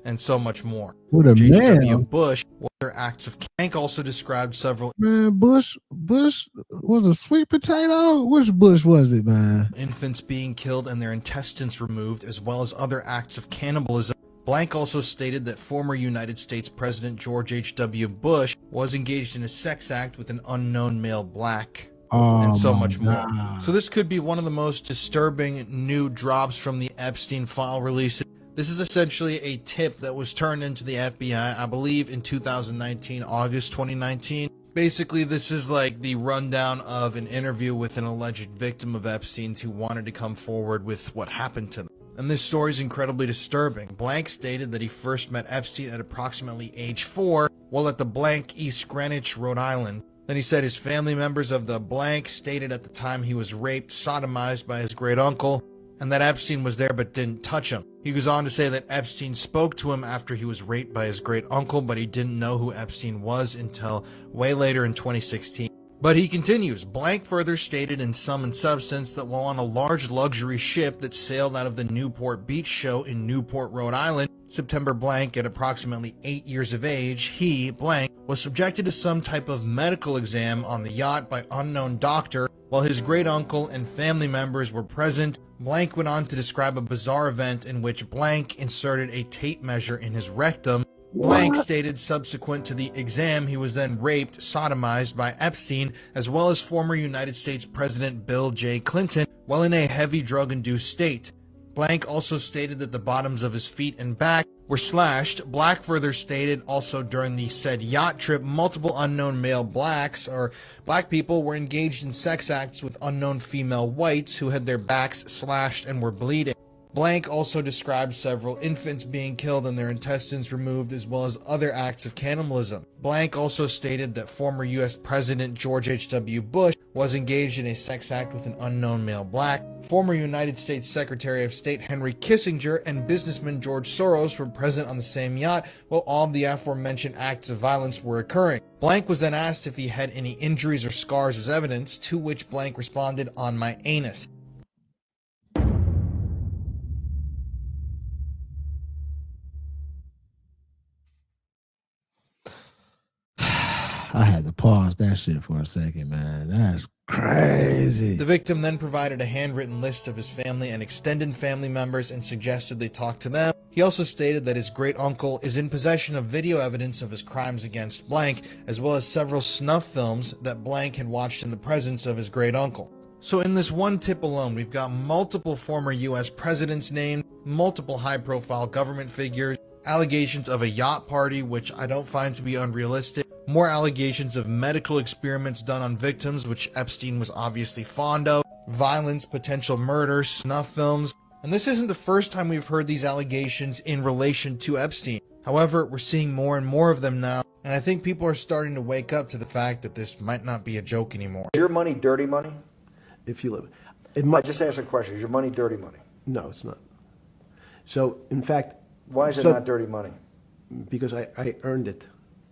and so much more. What a H.W. man. Bush, other acts of Blank also described several Man, Bush was a sweet potato? Which Bush was it, man? infants being killed and their intestines removed, as well as other acts of cannibalism. Blank also stated that former United States President George H.W. Bush was engaged in a sex act with an unknown male black, and so much more. So this could be one of the most disturbing new drops from the Epstein file release. This is essentially a tip that was turned into the FBI, I believe, in 2019, August 2019. Basically, this is like the rundown of an interview with an alleged victim of Epstein's who wanted to come forward with what happened to them. And this story is incredibly disturbing. Blank stated that he first met Epstein at approximately age 4 while at the blank East Greenwich, Rhode Island. Then he said his family members of the blank stated at the time he was raped, sodomized by his great uncle, and that Epstein was there but didn't touch him. He goes on to say that Epstein spoke to him after he was raped by his great uncle, but he didn't know who Epstein was until way later in 2016. But he continues. Blank further stated in sum and substance that while on a large luxury ship that sailed out of the Newport Beach show in Newport, Rhode Island, September blank at approximately 8 years of age, he, blank, was subjected to some type of medical exam on the yacht by unknown doctor while his great uncle and family members were present. Blank went on to describe a bizarre event in which blank inserted a tape measure in his rectum. Blank stated subsequent to the exam he was then raped, sodomized by Epstein, as well as former United States President Bill J. Clinton, while in a heavy drug-induced state. Blank also stated that the bottoms of his feet and back were slashed. Black further stated also during the said yacht trip, multiple unknown male blacks, or black people, were engaged in sex acts with unknown female whites who had their backs slashed and were bleeding. Blank also described several infants being killed and their intestines removed, as well as other acts of cannibalism. Blank also stated that former U.S. President George H.W. Bush was engaged in a sex act with an unknown male black. Former United States Secretary of State Henry Kissinger and businessman George Soros were present on the same yacht while all of the aforementioned acts of violence were occurring. Blank was then asked if he had any injuries or scars as evidence, to which Blank responded, "On my anus." I had to pause that shit for a second, man. That's crazy. The victim then provided a handwritten list of his family and extended family members and suggested they talk to them. He also stated that his great uncle is in possession of video evidence of his crimes against Blank, as well as several snuff films that Blank had watched in the presence of his great uncle. So in this one tip alone, we've got multiple former US presidents named, multiple high-profile government figures, allegations of a yacht party, which I don't find to be unrealistic, more allegations of medical experiments done on victims, which Epstein was obviously fond of, violence, potential murder, snuff films. And this isn't the first time we've heard these allegations in relation to Epstein. However, we're seeing more and more of them now, and I think people are starting to wake up to the fact that this might not be a joke anymore. Is your money dirty money? If you live, I just asked a question. Is your money dirty money? No, it's not. So, in fact, why is it not dirty money? Because I earned it.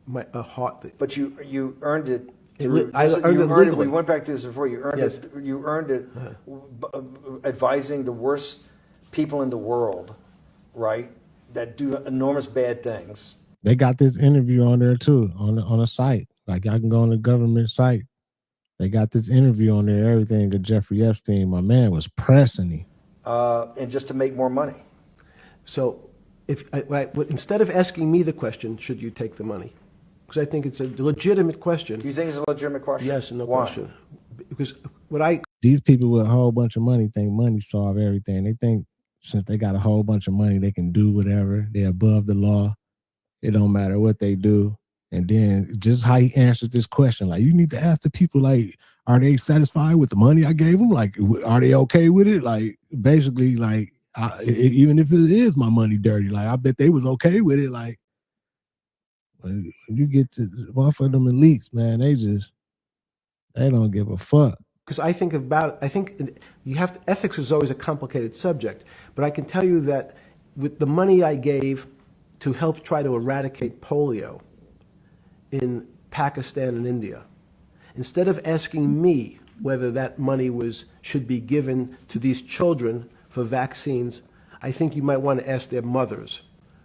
But you earned it. I earned it legally. We went back to this before. You earned it. You earned it, advising the worst people in the world, right? That do enormous bad things. They got this interview on there too, on a site. Like y'all can go on the government site. They got this interview on there. Everything of Jeffrey Epstein. My man was pressing him. And just to make more money. So, instead of asking me the question, should you take the money? Because I think it's a legitimate question. Do you think it's a legitimate question? Yes, no Why? question. Because these people with a whole bunch of money think money solve everything. They think since they got a whole bunch of money, they can do whatever. They're above the law. It don't matter what they do. And then just how he answered this question, like you need to ask the people, like, are they satisfied with the money I gave them? Like, are they okay with it? Like, basically, like, even if it is my money dirty, like I bet they was okay with it. Like, when you get to one for them elites, man, they don't give a fuck. Because I think you have to, ethics is always a complicated subject, but I can tell you that with the money I gave to help try to eradicate polio in Pakistan and India, instead of asking me whether that money should be given to these children for vaccines, I think you might want to ask their mothers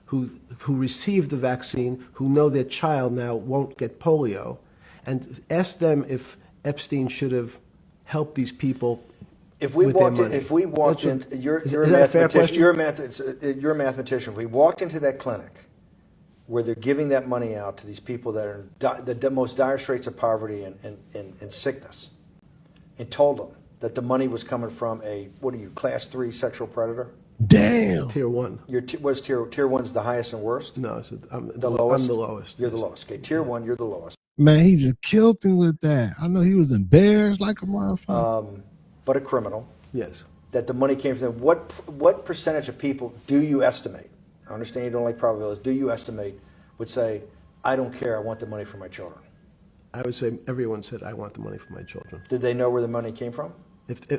who received the vaccine, who know their child now won't get polio, and ask them if Epstein should have helped these people. You're a mathematician. If we walked into that clinic where they're giving that money out to these people that are in the most dire straits of poverty and sickness, and told them that the money was coming from class 3 sexual predator? Damn. Tier 1. Was tier 1's the highest and worst? No, I'm the lowest. I'm the lowest. You're the lowest. Okay, tier 1, you're the lowest. Man, he just killed him with that. I know he was embarrassed like a motherfucker. But a criminal. Yes. That the money came from them. What percentage of people do you estimate? I understand you don't like probabilities. Do you estimate would say, I don't care, I want the money for my children? I would say everyone said, I want the money for my children. Did they know where the money came from?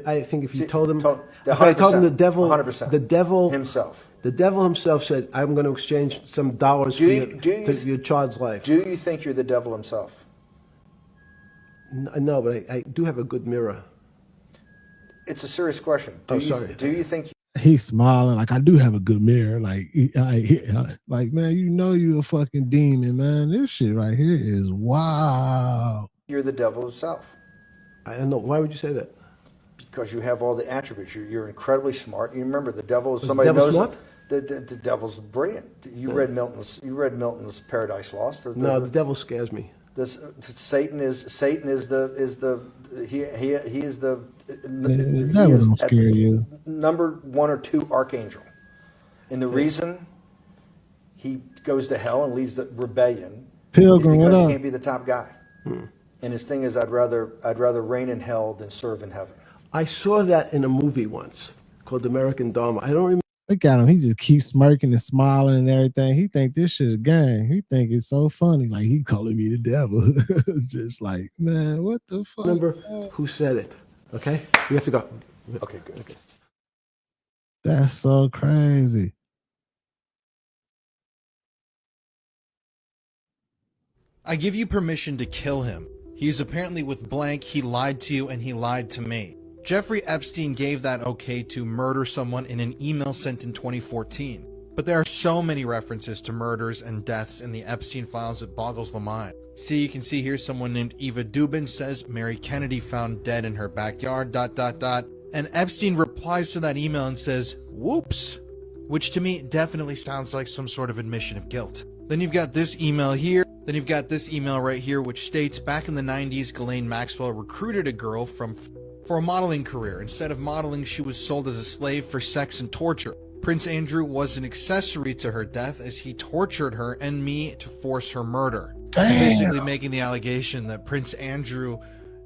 I think if you told them, if I told them the devil, 100%. the devil himself. The devil himself said, I'm going to exchange some dollars for your child's life. Do you think you're the devil himself? No, but I do have a good mirror. It's a serious question. Sorry. Do you think... He's smiling like I do have a good mirror. Like, man, you know you a fucking demon, man. This shit right here is wow. You're the devil himself. I don't know. Why would you say that? Because you have all the attributes. You're incredibly smart. You remember the devil is somebody who knows smart? The devil's brilliant. You read Milton's Paradise Lost. No, the devil scares me. Satan is the number 1 or 2 archangel, and the reason he goes to hell and leads the rebellion is because he can't be the top guy. And his thing is, I'd rather reign in hell than serve in heaven. I saw that in a movie once called American Dharma. I don't remember. Look at him. He just keeps smirking and smiling and everything. He think this shit a game. He think it's so funny. Like, he calling me the devil. It's just like, man, what the fuck? Remember who said it, okay? We have to go. Okay, good. Okay. That's so crazy. I give you permission to kill him. He's apparently with blank, he lied to you, and he lied to me. Jeffrey Epstein gave that okay to murder someone in an email sent in 2014. But there are so many references to murders and deaths in the Epstein files it boggles the mind. See, you can see here someone named Eva Dubin says Mary Kennedy found dead in her backyard, ... And Epstein replies to that email and says, whoops, which to me definitely sounds like some sort of admission of guilt. Then you've got this email here. Then you've got this email right here, which states back in the 90s, Ghislaine Maxwell recruited a girl for a modeling career. Instead of modeling, she was sold as a slave for sex and torture. Prince Andrew was an accessory to her death as he tortured her and me to force her murder. Basically making the allegation that Prince Andrew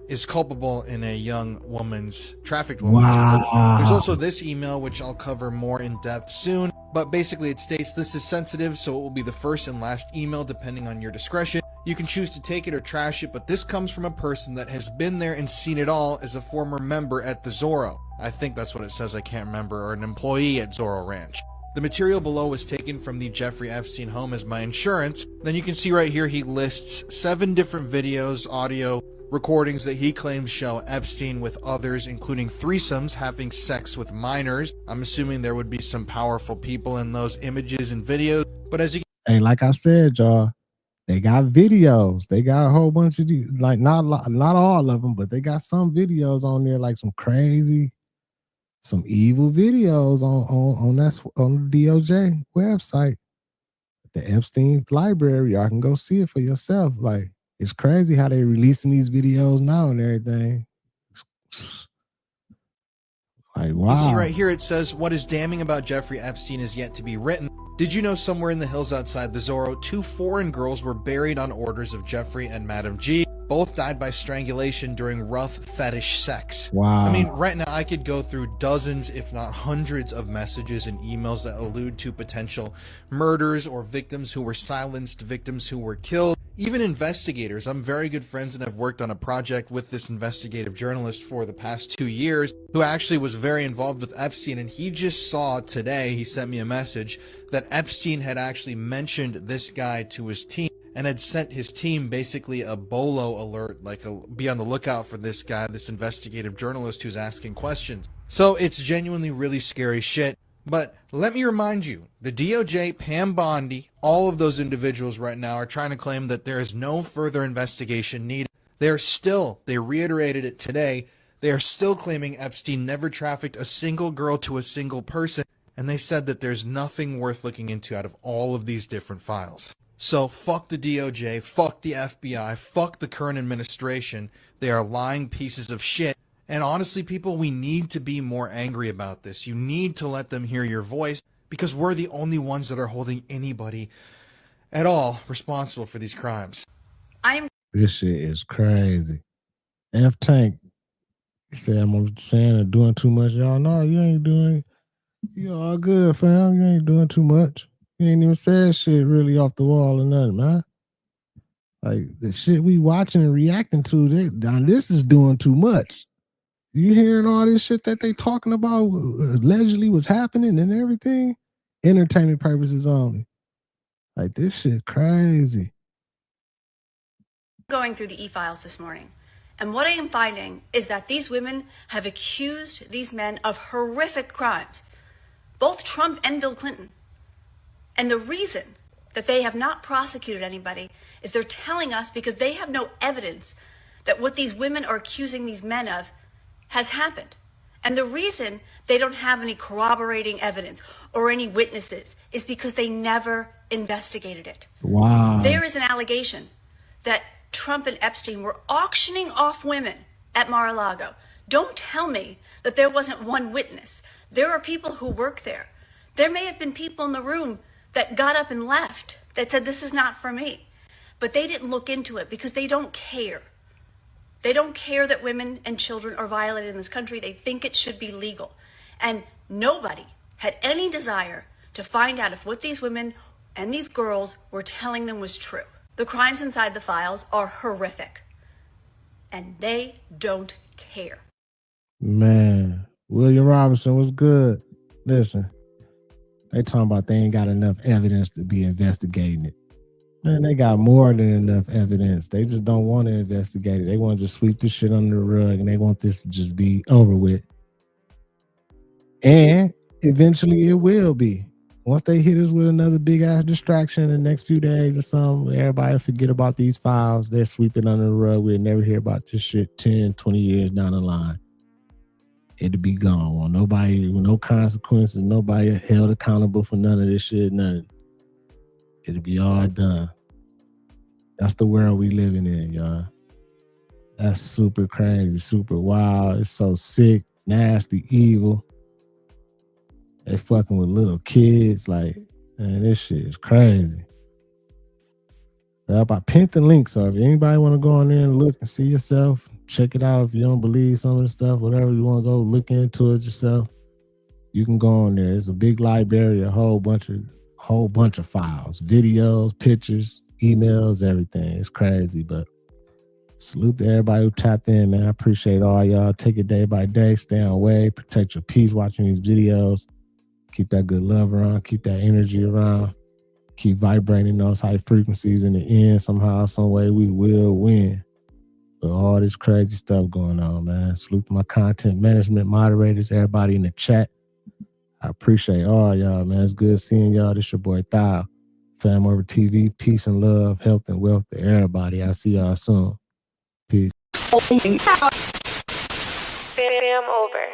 is culpable in a young woman's trafficked woman's murder. There's also this email, which I'll cover more in depth soon, but basically it states this is sensitive, so it will be the first and last email depending on your discretion. You can choose to take it or trash it, but this comes from a person that has been there and seen it all as a former member at the Zorro. I think that's what it says, I can't remember, or an employee at Zorro Ranch. The material below was taken from the Jeffrey Epstein home as my insurance. Then you can see right here he lists 7 different videos, audio, recordings that he claims show Epstein with others, including threesomes, having sex with minors. I'm assuming there would be some powerful people in those images and videos, but as you Hey, like I said, y'all, they got videos. They got a whole bunch of these, like not all of them, but they got some videos on there, like some crazy, some evil videos on the DOJ website, the Epstein library. Y'all can go see it for yourself. Like, it's crazy how they releasing these videos now and everything. Like, wow. You see right here it says, what is damning about Jeffrey Epstein is yet to be written. Did you know somewhere in the hills outside the Zorro, 2 foreign girls were buried on orders of Jeffrey and Madam G? Both died by strangulation during rough fetish sex. Wow. I mean, right now I could go through dozens, if not hundreds of messages and emails that allude to potential murders or victims who were silenced, victims who were killed. Even investigators. I'm very good friends and have worked on a project with this investigative journalist for the past 2 years who actually was very involved with Epstein, and he just saw today, he sent me a message, that Epstein had actually mentioned this guy to his team and had sent his team basically a bolo alert, like be on the lookout for this guy, this investigative journalist who's asking questions. So it's genuinely really scary shit. But let me remind you, the DOJ, Pam Bondi, all of those individuals right now are trying to claim that there is no further investigation needed. They reiterated it today, they are still claiming Epstein never trafficked a single girl to a single person, and they said that there's nothing worth looking into out of all of these different files. So fuck the DOJ, fuck the FBI, fuck the current administration. They are lying pieces of shit. And honestly, people, we need to be more angry about this. You need to let them hear your voice because we're the only ones that are holding anybody at all responsible for these crimes. This shit is crazy. F Tank, he said, I'm saying or doing too much. Y'all know you ain't doing, you all good, fam. You ain't doing too much. You ain't even said shit really off the wall or nothing, man. Like, the shit we watching and reacting to, this is doing too much. You hearing all this shit that they talking about allegedly was happening and everything? Entertainment purposes only. Like, this shit crazy. Going through the e-files this morning, and what I am finding is that these women have accused these men of horrific crimes, both Trump and Bill Clinton. And the reason that they have not prosecuted anybody is they're telling us because they have no evidence that what these women are accusing these men of has happened. And the reason they don't have any corroborating evidence or any witnesses is because they never investigated it. Wow. There is an allegation that Trump and Epstein were auctioning off women at Mar-a-Lago. Don't tell me that there wasn't one witness. There are people who work there. There may have been people in the room that got up and left that said, this is not for me. But they didn't look into it because they don't care. They don't care that women and children are violated in this country. They think it should be legal. And nobody had any desire to find out if what these women and these girls were telling them was true. The crimes inside the files are horrific, and they don't care. Man, William Robinson was good. Listen, they talking about they ain't got enough evidence to be investigating it. Man, they got more than enough evidence. They just don't want to investigate it. They want to just sweep this shit under the rug, and they want this to just be over with. And eventually it will be. Once they hit us with another big ass distraction in the next few days or something, everybody forget about these files. They're sweeping under the rug. We'll never hear about this shit 10, 20 years down the line. It'll be gone. Well, nobody, with no consequences, nobody held accountable for none of this shit, nothing. It'll be all done. That's the world we living in, y'all. That's super crazy, super wild. It's so sick, nasty, evil. They fucking with little kids. Like, man, this shit is crazy. I pinned the link, so if anybody want to go on there and look and see yourself, check it out. If you don't believe some of the stuff, whatever you want to go look into it yourself, you can go on there. It's a big library, a whole bunch of files, videos, pictures, emails, everything. It's crazy, but salute to everybody who tapped in, man. I appreciate all y'all. Take it day by day. Stay on way. Protect your peace watching these videos. Keep that good love around. Keep that energy around. Keep vibrating those high frequencies. In the end, somehow, some way, we will win. But all this crazy stuff going on, man. Salute to my content management moderators, everybody in the chat. I appreciate all y'all, man. It's good seeing y'all. This your boy Thao. FamOverTV. Peace and love, health and wealth to everybody. I'll see y'all soon. Peace. Fam over.